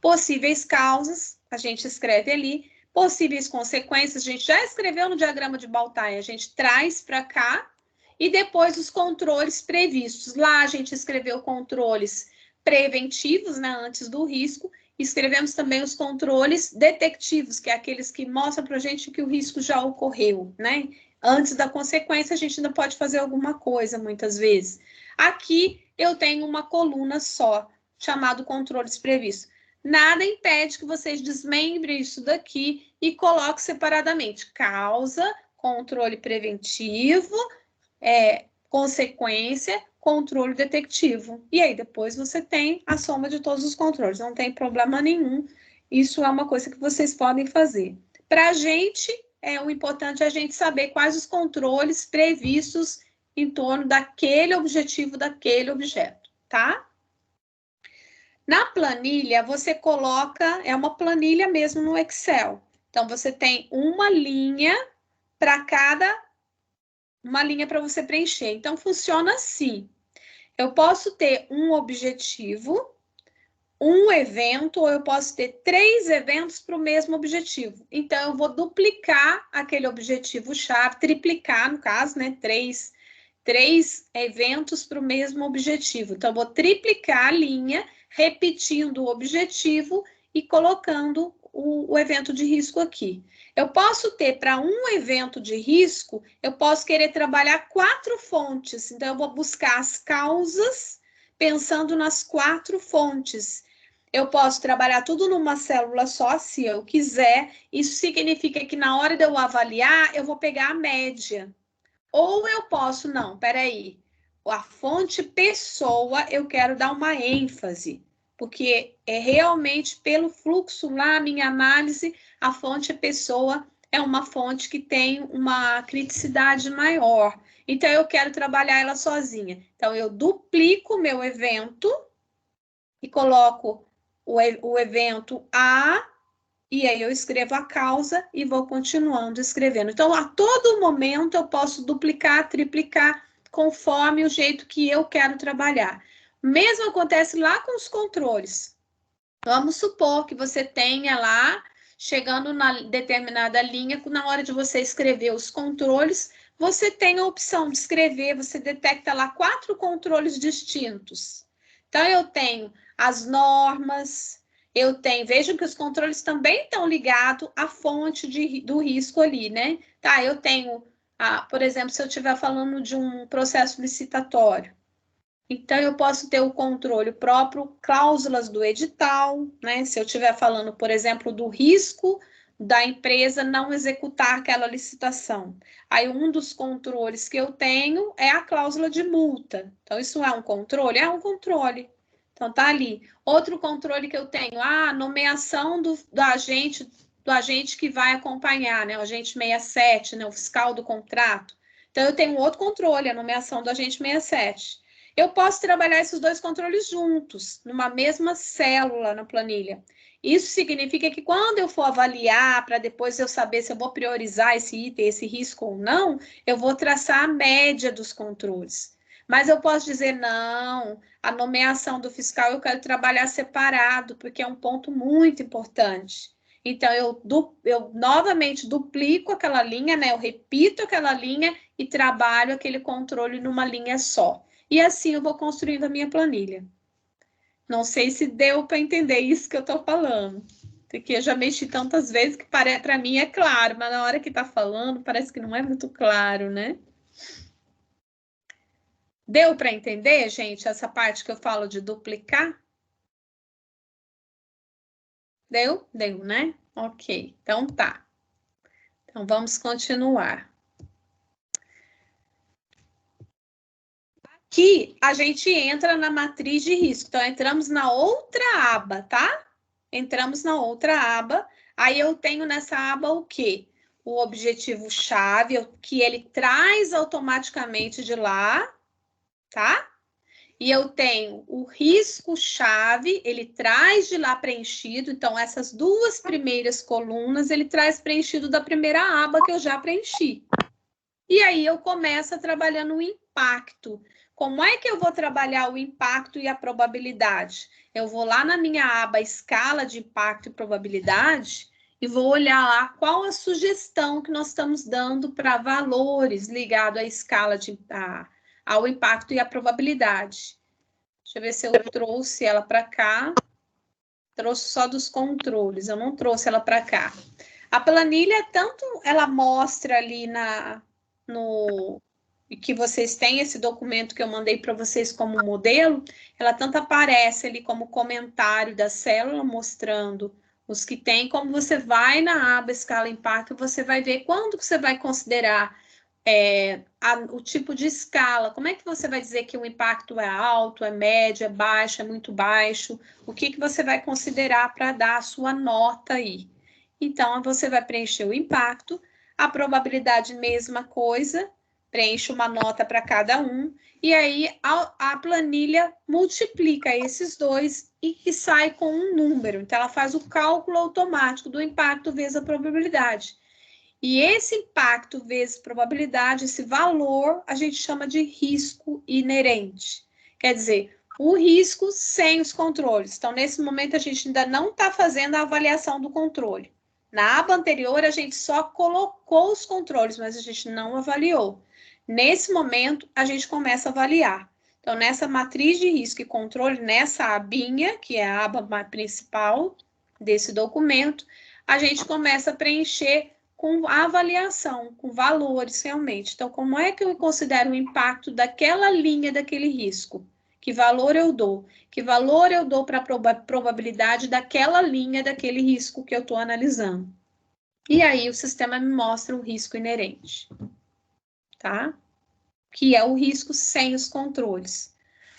Possíveis causas, a gente escreve ali. Possíveis consequências, a gente já escreveu no diagrama de Baltai, a gente traz para cá. E depois os controles previstos. Lá a gente escreveu controles preventivos, né, antes do risco. Escrevemos também os controles detectivos, que é aqueles que mostram para a gente que o risco já ocorreu, né? Antes da consequência, a gente ainda pode fazer alguma coisa, muitas vezes. Aqui eu tenho uma coluna só, chamado controles previstos. Nada impede que vocês desmembrem isso daqui e coloquem separadamente. Causa, controle preventivo, consequência, controle detectivo. E aí depois você tem a soma de todos os controles. Não tem problema nenhum. Isso é uma coisa que vocês podem fazer. Para a gente, o importante é a gente saber quais os controles previstos em torno daquele objetivo, daquele objeto, tá? Na planilha, você coloca, é uma planilha mesmo no Excel. Então, você tem uma linha para cada, uma linha para você preencher. Então, funciona assim. Eu posso ter um objetivo, um evento, ou eu posso ter 3 eventos para o mesmo objetivo. Então, eu vou duplicar aquele objetivo-chave, triplicar, no caso, né? Três eventos para o mesmo objetivo. Então, eu vou triplicar a linha, repetindo o objetivo e colocando o evento de risco aqui. Eu posso ter, para um evento de risco, eu posso querer trabalhar 4 fontes. Então, eu vou buscar as causas pensando nas 4 fontes. Eu posso trabalhar tudo numa célula só, se eu quiser. Isso significa que na hora de eu avaliar, eu vou pegar a média. Ou eu posso, não, peraí, a fonte pessoa eu quero dar uma ênfase, porque é realmente pelo fluxo lá, minha análise, a fonte pessoa é uma fonte que tem uma criticidade maior. Então, eu quero trabalhar ela sozinha. Então, eu duplico o meu evento e coloco o evento A, e aí eu escrevo a causa e vou continuando escrevendo. Então, a todo momento eu posso duplicar, triplicar, conforme o jeito que eu quero trabalhar. O mesmo acontece lá com os controles. Vamos supor que você tenha lá, chegando na determinada linha, na hora de você escrever os controles, você tem a opção de escrever, você detecta lá 4 controles distintos. Então, eu tenho as normas, vejam que os controles também estão ligados à fonte do risco ali, né? Tá, eu tenho, por exemplo, se eu estiver falando de um processo licitatório, então eu posso ter o controle próprio, cláusulas do edital, né? Se eu estiver falando, por exemplo, do risco da empresa não executar aquela licitação. Aí um dos controles que eu tenho é a cláusula de multa. Então, isso é um controle? É um controle. Então, tá ali. Outro controle que eu tenho, a nomeação do agente que vai acompanhar, né? O agente 67, né? O fiscal do contrato. Então, eu tenho outro controle, a nomeação do agente 67. Eu posso trabalhar esses 2 controles juntos, numa mesma célula na planilha. Isso significa que quando eu for avaliar, para depois eu saber se eu vou priorizar esse item, esse risco ou não, eu vou traçar a média dos controles. Mas eu posso dizer, não, a nomeação do fiscal eu quero trabalhar separado, porque é um ponto muito importante. Então, eu novamente duplico aquela linha, né? Eu repito aquela linha e trabalho aquele controle numa linha só. E assim eu vou construindo a minha planilha. Não sei se deu para entender isso que eu estou falando. Porque eu já mexi tantas vezes que para mim é claro, mas na hora que está falando parece que não é muito claro, né? Deu para entender, gente, essa parte que eu falo de duplicar? Deu? Deu, né? Ok, então tá. Então vamos continuar. Aqui a gente entra na matriz de risco. Então, entramos na outra aba, tá? Entramos na outra aba. Aí eu tenho nessa aba o quê? o objetivo-chave, que ele traz automaticamente de lá, tá? E eu tenho o risco-chave, ele traz de lá preenchido. Então, essas duas primeiras colunas, ele traz preenchido da primeira aba que eu já preenchi. E aí, eu começo a trabalhar no impacto. Como é que eu vou trabalhar o impacto e a probabilidade? Eu vou lá na minha aba escala de impacto e probabilidade e vou olhar lá qual a sugestão que nós estamos dando para valores ligados à escala ao impacto e à probabilidade. Deixa eu ver se eu trouxe ela para cá. Trouxe só dos controles, eu não trouxe ela para cá. A planilha, tanto ela mostra ali que vocês têm esse documento que eu mandei para vocês como modelo, ela tanto aparece ali como comentário da célula, mostrando os que tem, como você vai na aba escala impacto, você vai ver quando que você vai considerar o tipo de escala. Como é que você vai dizer que o impacto é alto, é médio, é baixo, é muito baixo? O que que você vai considerar para dar a sua nota aí? Então, você vai preencher o impacto, a probabilidade, mesma coisa, preenche uma nota para cada um, e aí a planilha multiplica esses dois e sai com um número. Então, ela faz o cálculo automático do impacto vezes a probabilidade. E esse impacto vezes probabilidade, esse valor, a gente chama de risco inerente. Quer dizer, o risco sem os controles. Então, nesse momento, a gente ainda não está fazendo a avaliação do controle. Na aba anterior, a gente só colocou os controles, mas a gente não avaliou. Nesse momento, a gente começa a avaliar. Então, nessa matriz de risco e controle, nessa abinha, que é a aba principal desse documento, a gente começa a preencher com a avaliação, com valores realmente. Então, como é que eu considero o impacto daquela linha, daquele risco? Que valor eu dou? Que valor eu dou para a probabilidade daquela linha, daquele risco que eu estou analisando? E aí, o sistema me mostra o risco inerente, tá? Que é o risco sem os controles.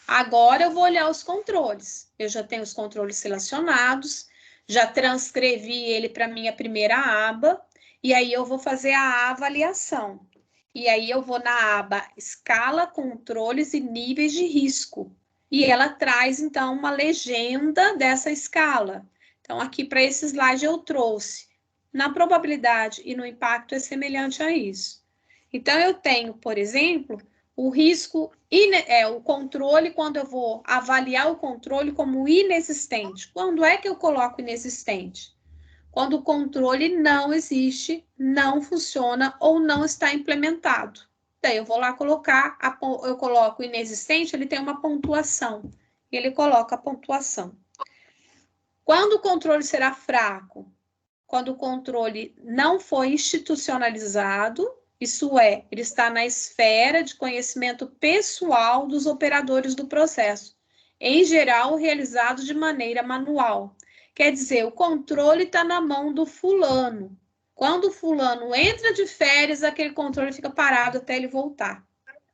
Agora, eu vou olhar os controles. Eu já tenho os controles selecionados, já transcrevi ele para a minha primeira aba, e aí eu vou fazer a avaliação. E aí eu vou na aba escala, controles e níveis de risco. E ela traz, então, uma legenda dessa escala. Então, aqui para esse slide eu trouxe. Na probabilidade e no impacto é semelhante a isso. Então, eu tenho, por exemplo, o risco, o controle, quando eu vou avaliar o controle como inexistente. Quando é que eu coloco inexistente? Quando o controle não existe, não funciona ou não está implementado. Daí eu vou lá colocar, eu coloco inexistente, ele tem uma pontuação. E ele coloca a pontuação. Quando o controle será fraco? Quando o controle não foi institucionalizado, isso é, ele está na esfera de conhecimento pessoal dos operadores do processo, em geral realizado de maneira manual. Quer dizer, o controle está na mão do fulano. Quando o fulano entra de férias, aquele controle fica parado até ele voltar,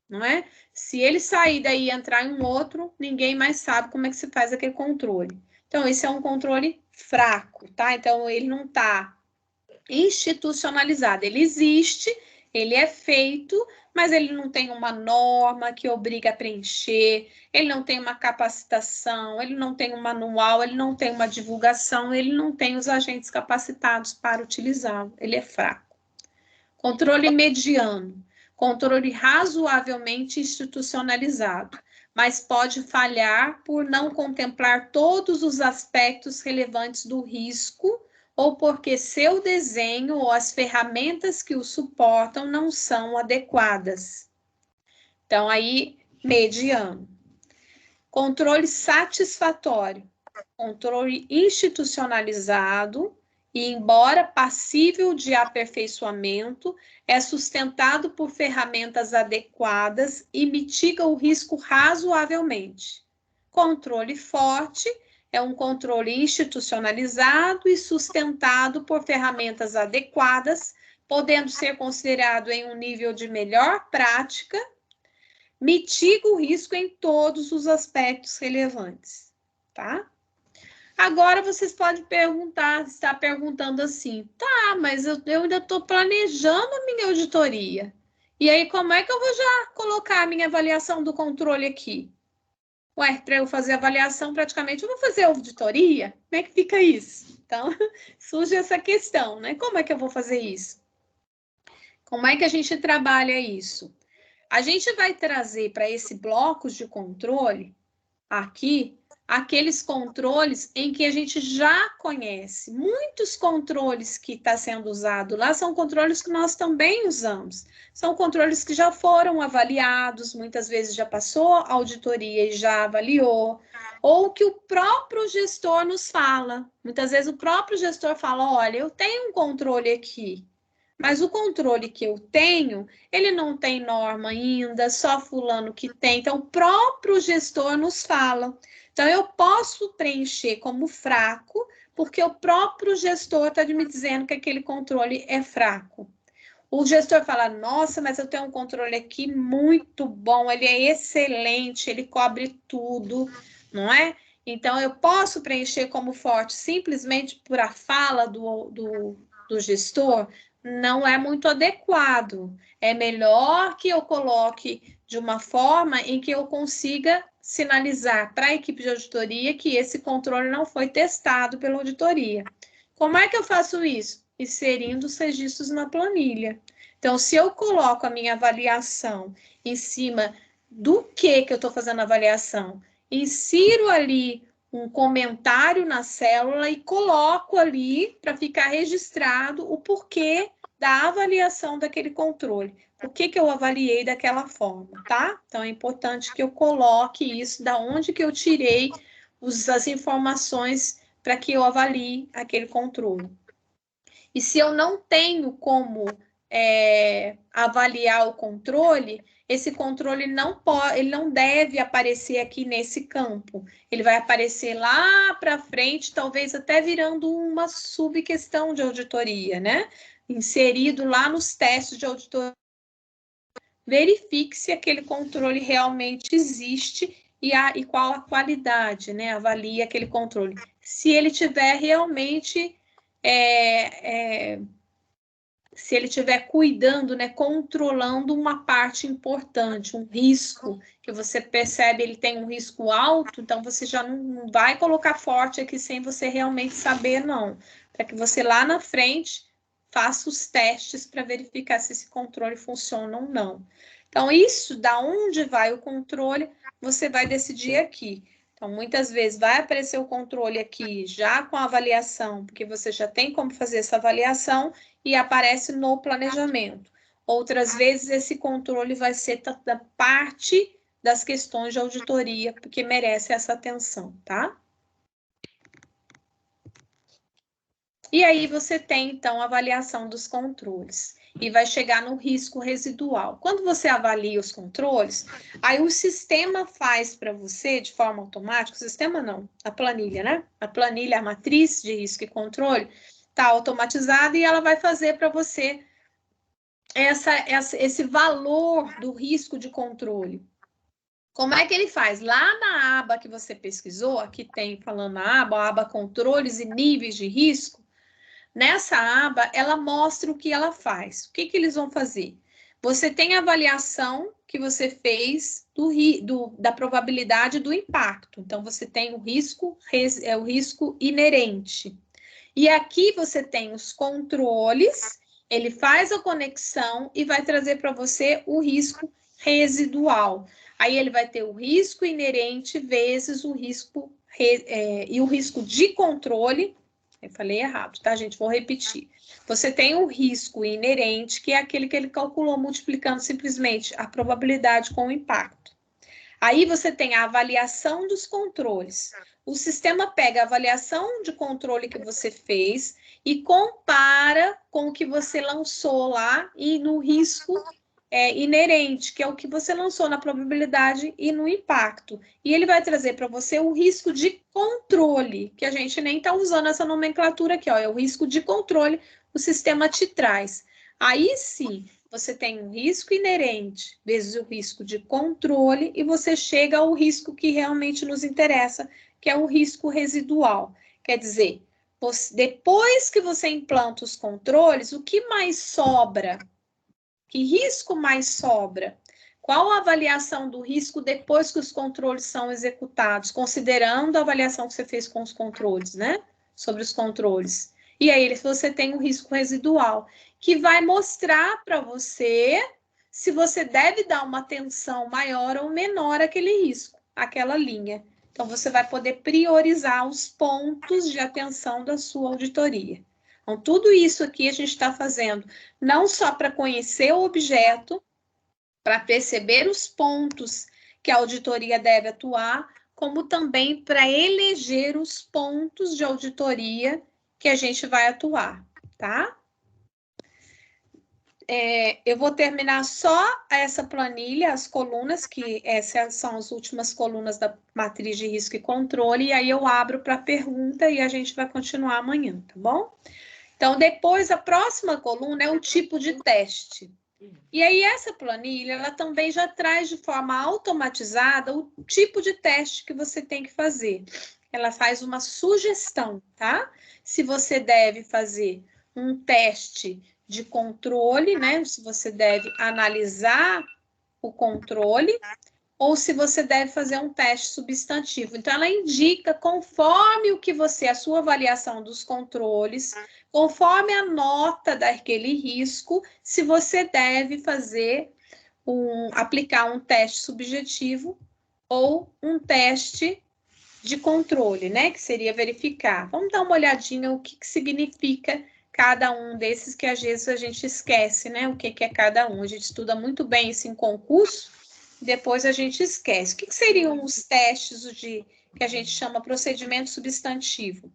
não é? Se ele sair daí e entrar em um outro, ninguém mais sabe como é que se faz aquele controle. Então, esse é um controle fraco, tá? Então, ele não está institucionalizado. Ele existe, ele é feito, mas ele não tem uma norma que obriga a preencher, ele não tem uma capacitação, ele não tem um manual, ele não tem uma divulgação, ele não tem os agentes capacitados para utilizá-lo. Ele é fraco. Controle mediano. Controle razoavelmente institucionalizado, mas pode falhar por não contemplar todos os aspectos relevantes do risco ou porque seu desenho ou as ferramentas que o suportam não são adequadas. Então, aí, mediano. Controle satisfatório. Controle institucionalizado e, embora passível de aperfeiçoamento, é sustentado por ferramentas adequadas e mitiga o risco razoavelmente. Controle forte é um controle institucionalizado e sustentado por ferramentas adequadas, podendo ser considerado em um nível de melhor prática, mitiga o risco em todos os aspectos relevantes, tá? Agora vocês podem perguntar, estar perguntando assim, tá, mas eu ainda estou planejando a minha auditoria. E aí, como é que eu vou já colocar a minha avaliação do controle aqui? Ué, para eu fazer avaliação, praticamente, eu vou fazer auditoria? Como é que fica isso? Então, surge essa questão, né? Como é que eu vou fazer isso? Como é que a gente trabalha isso? A gente vai trazer para esse bloco de controle aqui aqueles controles em que a gente já conhece. Muitos controles que está sendo usado lá são controles que nós também usamos. São controles que já foram avaliados, muitas vezes já passou a auditoria e já avaliou, ou que o próprio gestor nos fala. Muitas vezes o próprio gestor fala, olha, eu tenho um controle aqui, mas o controle que eu tenho, ele não tem norma ainda, só fulano que tem. Então, o próprio gestor nos fala. Então, eu posso preencher como fraco, porque o próprio gestor está me dizendo que aquele controle é fraco. O gestor fala, nossa, mas eu tenho um controle aqui muito bom, ele é excelente, ele cobre tudo, não é? Então, eu posso preencher como forte simplesmente por a fala do gestor? Não é muito adequado. É melhor que eu coloque de uma forma em que eu consiga sinalizar para a equipe de auditoria que esse controle não foi testado pela auditoria. Como é que eu faço isso? Inserindo os registros na planilha. Então, se eu coloco a minha avaliação em cima do que eu estou fazendo a avaliação, insiro ali um comentário na célula e coloco ali para ficar registrado o porquê da avaliação daquele controle. Por que eu avaliei daquela forma, tá? Então, é importante que eu coloque isso, da onde que eu tirei as informações para que eu avalie aquele controle. E se eu não tenho como avaliar o controle, esse controle não pode, ele não deve aparecer aqui nesse campo. Ele vai aparecer lá para frente, talvez até virando uma subquestão de auditoria, né? Inserido lá nos testes de auditoria. Verifique se aquele controle realmente existe e qual a qualidade, né? Avalie aquele controle. Se ele tiver realmente se ele estiver cuidando, né, controlando uma parte importante, um risco que você percebe, ele tem um risco alto, então você já não vai colocar forte aqui sem você realmente saber, não. Para que você lá na frente faça os testes para verificar se esse controle funciona ou não. Então, isso, da onde vai o controle, você vai decidir aqui. Então, muitas vezes vai aparecer o controle aqui já com a avaliação, porque você já tem como fazer essa avaliação, e aparece no planejamento. Outras vezes, esse controle vai ser da parte das questões de auditoria, porque merece essa atenção, tá? E aí você tem, então, a avaliação dos controles. E vai chegar no risco residual. Quando você avalia os controles, aí o sistema faz para você, de forma automática, o sistema não, a planilha, né? A planilha, a matriz de risco e controle, está automatizada e ela vai fazer para você esse valor do risco de controle. Como é que ele faz? Lá na aba que você pesquisou, aqui tem falando a aba controles e níveis de risco, nessa aba ela mostra o que ela faz. O que eles vão fazer? Você tem a avaliação que você fez da probabilidade do impacto. Então, você tem o risco inerente. E aqui você tem os controles, ele faz a conexão e vai trazer para você o risco residual. Aí ele vai ter o risco inerente vezes o risco e o risco de controle. Eu falei errado, tá, gente? Vou repetir. Você tem o risco inerente, que é aquele que ele calculou multiplicando simplesmente a probabilidade com o impacto. Aí você tem a avaliação dos controles. O sistema pega a avaliação de controle que você fez e compara com o que você lançou lá e no risco inerente, que é o que você lançou na probabilidade e no impacto. E ele vai trazer para você o risco de controle, que a gente nem está usando essa nomenclatura aqui, ó, é o risco de controle, o sistema te traz. Aí sim, você tem um risco inerente vezes o risco de controle e você chega ao risco que realmente nos interessa, que é o risco residual. Quer dizer, depois que você implanta os controles, o que mais sobra? Que risco mais sobra? Qual a avaliação do risco depois que os controles são executados, considerando a avaliação que você fez com os controles, né? Sobre os controles. E aí você tem o risco residual, que vai mostrar para você se você deve dar uma atenção maior ou menor àquele risco, àquela linha. Então, você vai poder priorizar os pontos de atenção da sua auditoria. Então, tudo isso aqui a gente está fazendo não só para conhecer o objeto, para perceber os pontos que a auditoria deve atuar, como também para eleger os pontos de auditoria que a gente vai atuar, tá? Eu vou terminar só essa planilha, as colunas, que essas são as últimas colunas da matriz de risco e controle, e aí eu abro para pergunta e a gente vai continuar amanhã, tá bom? Então, depois, a próxima coluna é o tipo de teste. E aí, essa planilha, ela também já traz de forma automatizada o tipo de teste que você tem que fazer. Ela faz uma sugestão, tá? Se você deve fazer um teste de controle, né? Se você deve analisar o controle, ou se você deve fazer um teste substantivo. Então, ela indica conforme o que você, a sua avaliação dos controles, conforme a nota daquele risco, se você deve fazer aplicar um teste subjetivo ou um teste de controle, né? Que seria verificar. Vamos dar uma olhadinha o que significa cada um desses, que às vezes a gente esquece, né? O que é cada um. A gente estuda muito bem isso em concurso, depois a gente esquece. O que seriam os testes que a gente chama procedimento substantivo?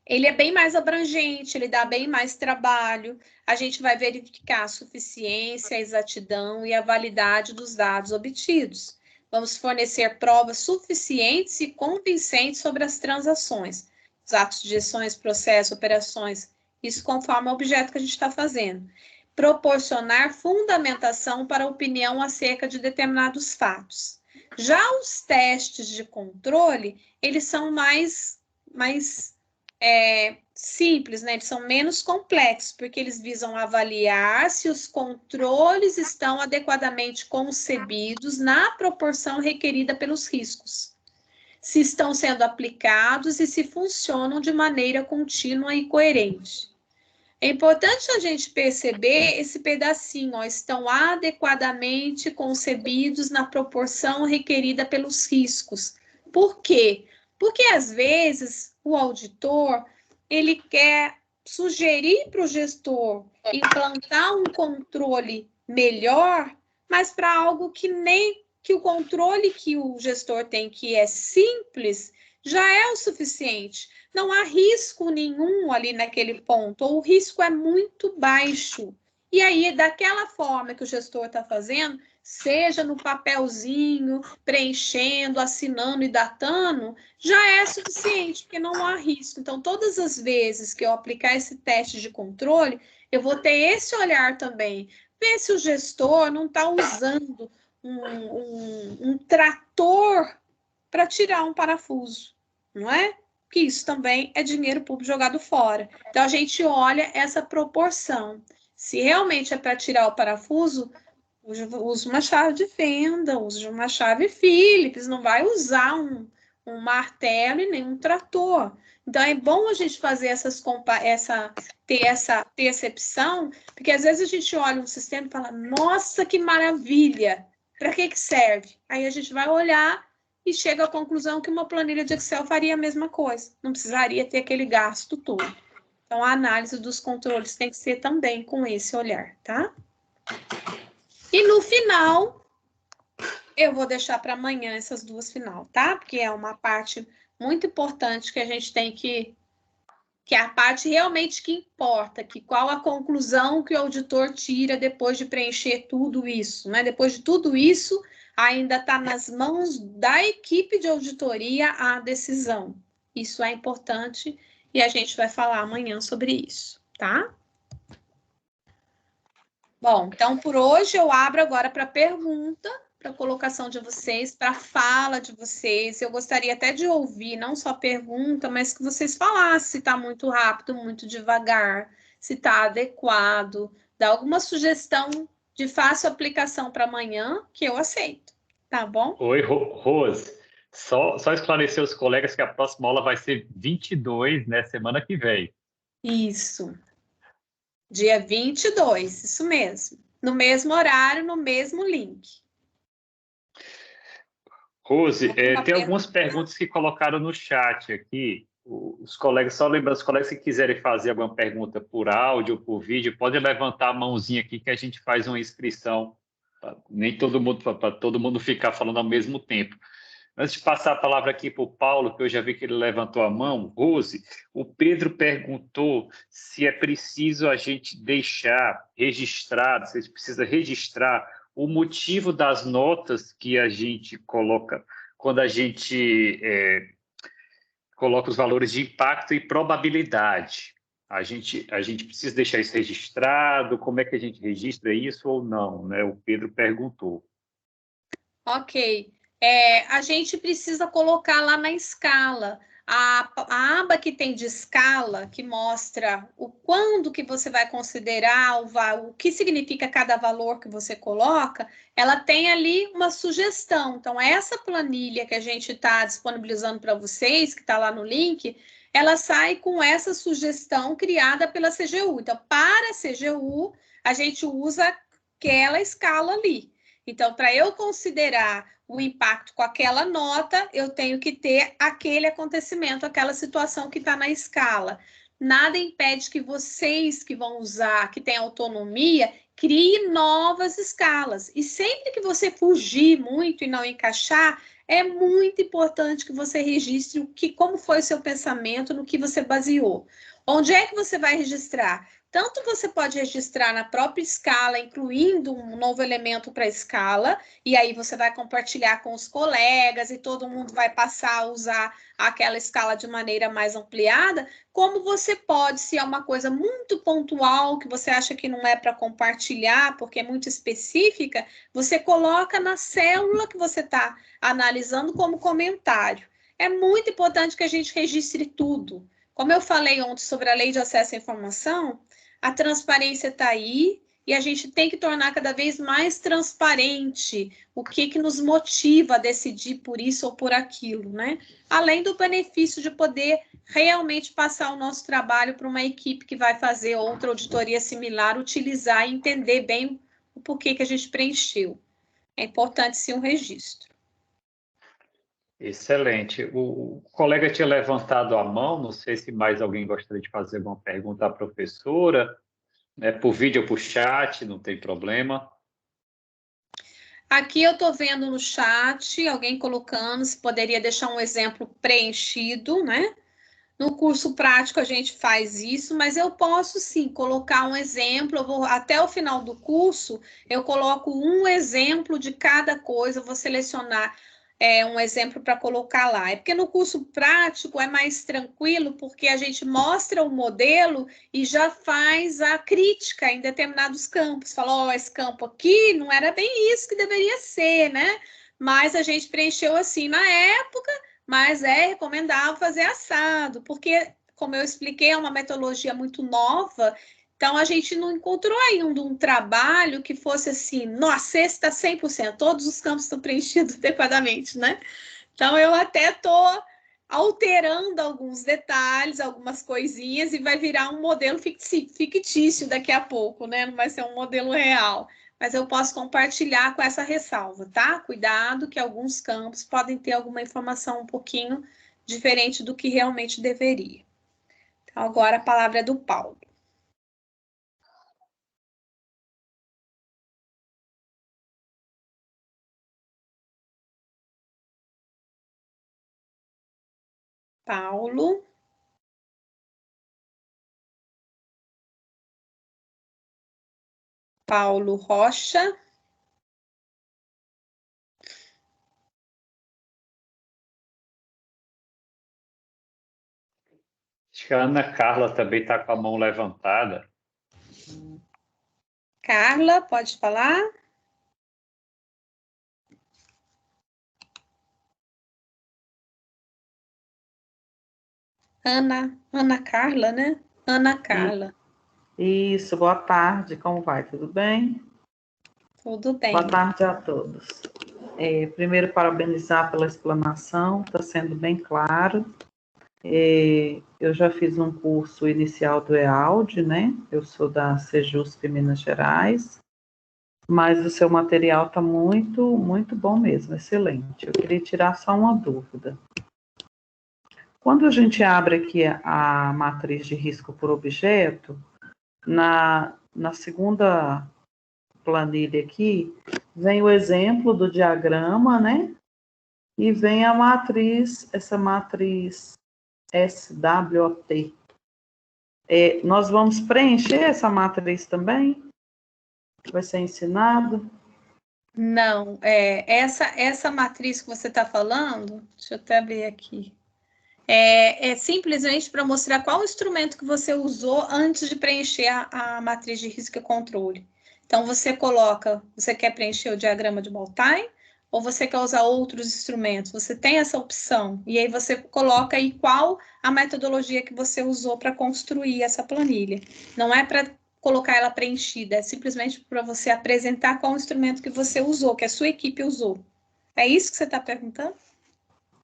Ele é bem mais abrangente, ele dá bem mais trabalho. A gente vai verificar a suficiência, a exatidão e a validade dos dados obtidos. Vamos fornecer provas suficientes e convincentes sobre as transações, os atos de gestões, processos, operações, isso conforme o objeto que a gente está fazendo. Proporcionar fundamentação para a opinião acerca de determinados fatos. Já os testes de controle, eles são mais simples, né? Eles são menos complexos, porque eles visam avaliar se os controles estão adequadamente concebidos na proporção requerida pelos riscos, se estão sendo aplicados e se funcionam de maneira contínua e coerente. É importante a gente perceber esse pedacinho, ó, estão adequadamente concebidos na proporção requerida pelos riscos. Por quê? Porque, às vezes, o auditor, ele quer sugerir para o gestor implantar um controle melhor, mas para algo que nem que o controle que o gestor tem, que é simples, já é o suficiente. Não há risco nenhum ali naquele ponto, ou o risco é muito baixo. E aí, daquela forma que o gestor está fazendo, seja no papelzinho, preenchendo, assinando e datando, já é suficiente, porque não há risco. Então, todas as vezes que eu aplicar esse teste de controle, eu vou ter esse olhar também. Ver se o gestor não está usando um trator para tirar um parafuso, não é? Que isso também é dinheiro público jogado fora. Então, a gente olha essa proporção. Se realmente é para tirar o parafuso, usa uma chave de fenda, usa uma chave Phillips, não vai usar um martelo e nem um trator. Então, é bom a gente fazer ter essa percepção, porque às vezes a gente olha um sistema e fala, nossa, que maravilha! Para que serve? Aí a gente vai olhar e chega à conclusão que uma planilha de Excel faria a mesma coisa. Não precisaria ter aquele gasto todo. Então, a análise dos controles tem que ser também com esse olhar, tá? E no final, eu vou deixar para amanhã essas duas final, tá? Porque é uma parte muito importante que a gente tem que é a parte realmente que importa, que qual a conclusão que o auditor tira depois de preencher tudo isso, né? Depois de tudo isso, ainda está nas mãos da equipe de auditoria a decisão. Isso é importante e a gente vai falar amanhã sobre isso, tá? Bom, então por hoje eu abro agora para pergunta, para a colocação de vocês, para a fala de vocês. Eu gostaria até de ouvir, não só pergunta, mas que vocês falassem se está muito rápido, muito devagar, se está adequado. Dá alguma sugestão de fácil aplicação para amanhã, que eu aceito. Tá bom? Oi, Rose. Só esclarecer os colegas que a próxima aula vai ser 22, né? Semana que vem. Isso. Dia 22, isso mesmo. No mesmo horário, no mesmo link. Rose, tem algumas perguntas que colocaram no chat aqui. Os colegas, só lembrando, os colegas que quiserem fazer alguma pergunta por áudio ou por vídeo, podem levantar a mãozinha aqui que a gente faz uma inscrição. Nem todo mundo, para todo mundo ficar falando ao mesmo tempo. Antes de passar a palavra aqui para o Paulo, que eu já vi que ele levantou a mão, Rose, o Pedro perguntou se é preciso a gente deixar registrado, se a gente precisa registrar o motivo das notas que a gente coloca quando a gente coloca os valores de impacto e probabilidade. A gente precisa deixar isso registrado? Como é que a gente registra isso ou não? Né? O Pedro perguntou. Ok. A gente precisa colocar lá na escala. A aba que tem de escala, que mostra o quando que você vai considerar, o que significa cada valor que você coloca, ela tem ali uma sugestão. Então, essa planilha que a gente está disponibilizando para vocês, que está lá no link, ela sai com essa sugestão criada pela CGU. Então, para a CGU, a gente usa aquela escala ali. Então, para eu considerar o impacto com aquela nota, eu tenho que ter aquele acontecimento, aquela situação que está na escala. Nada impede que vocês que vão usar, que têm autonomia, criem novas escalas. E sempre que você fugir muito e não encaixar, é muito importante que você registre como foi o seu pensamento, no que você baseou. Onde é que você vai registrar? Tanto você pode registrar na própria escala, incluindo um novo elemento para a escala, e aí você vai compartilhar com os colegas e todo mundo vai passar a usar aquela escala de maneira mais ampliada, como você pode, se é uma coisa muito pontual, que você acha que não é para compartilhar, porque é muito específica, você coloca na célula que você está analisando como comentário. É muito importante que a gente registre tudo. Como eu falei ontem sobre a Lei de Acesso à Informação, a transparência está aí e a gente tem que tornar cada vez mais transparente o que nos motiva a decidir por isso ou por aquilo, né? Além do benefício de poder realmente passar o nosso trabalho para uma equipe que vai fazer outra auditoria similar, utilizar e entender bem o porquê que a gente preencheu. É importante sim um registro. Excelente. O colega tinha levantado a mão, não sei se mais alguém gostaria de fazer alguma pergunta à professora, né, por vídeo ou por chat, não tem problema. Aqui eu estou vendo no chat alguém colocando se poderia deixar um exemplo preenchido, né? No curso prático a gente faz isso, mas eu posso sim colocar um exemplo. Até o final do curso, eu coloco um exemplo de cada coisa, eu vou selecionar um exemplo para colocar lá. É porque no curso prático é mais tranquilo, porque a gente mostra o modelo e já faz a crítica em determinados campos. Fala, esse campo aqui não era bem isso que deveria ser, né? Mas a gente preencheu assim na época, mas é recomendável fazer assado, porque, como eu expliquei, é uma metodologia muito nova, então a gente não encontrou ainda um trabalho que fosse assim, nossa, esse está 100%, todos os campos estão preenchidos adequadamente, né? Então eu até estou alterando alguns detalhes, algumas coisinhas, e vai virar um modelo fictício daqui a pouco, né? Não vai ser um modelo real. Mas eu posso compartilhar com essa ressalva, tá? Cuidado que alguns campos podem ter alguma informação um pouquinho diferente do que realmente deveria. Então, agora a palavra é do Paulo. Paulo. Paulo Rocha. Acho que a Ana Carla também está com a mão levantada. Carla, pode falar? Ana Carla, né? Ana Carla. Isso, boa tarde, como vai? Tudo bem? Tudo bem. Boa tarde a todos. Primeiro, parabenizar pela explanação, está sendo bem claro. Eu já fiz um curso inicial do EALD, né? Eu sou da Sejusp, Minas Gerais, mas o seu material está muito, muito bom mesmo, excelente. Eu queria tirar só uma dúvida. Quando a gente abre aqui a matriz de risco por objeto, na segunda planilha aqui, vem o exemplo do diagrama, né? E vem a matriz, essa matriz SWOT. Nós vamos preencher essa matriz também? Vai ser ensinado? Não, essa matriz que você está falando, deixa eu até abrir aqui, é simplesmente para mostrar qual instrumento que você usou antes de preencher a matriz de risco e controle. Então, você quer preencher o diagrama de Balltime ou você quer usar outros instrumentos? Você tem essa opção, e aí você coloca aí qual a metodologia que você usou para construir essa planilha. Não é para colocar ela preenchida, é simplesmente para você apresentar qual instrumento que você usou, que a sua equipe usou. É isso que você está perguntando?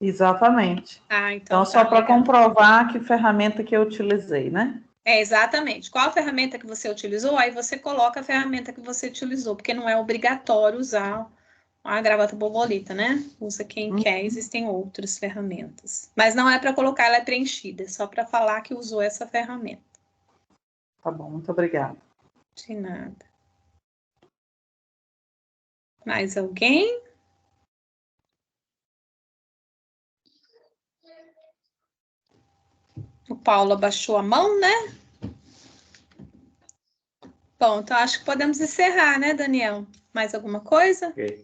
Exatamente. Então só para comprovar que ferramenta que eu utilizei, né? Exatamente. Qual a ferramenta que você utilizou? Aí você coloca a ferramenta que você utilizou, porque não é obrigatório usar a gravata borboleta, né? Usa quem quer, existem outras ferramentas. Mas não é para colocar ela preenchida, é só para falar que usou essa ferramenta. Tá bom, muito obrigada. De nada. Mais alguém? O Paulo abaixou a mão, né? Bom, então acho que podemos encerrar, né, Daniel? Mais alguma coisa? Ok.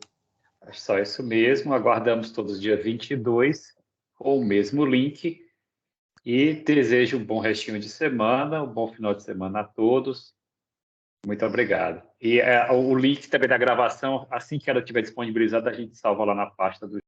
Acho só isso mesmo. Aguardamos todos dia 22 com o mesmo link. E desejo um bom restinho de semana, um bom final de semana a todos. Muito obrigado. E o link também da gravação, assim que ela estiver disponibilizada, a gente salva lá na pasta do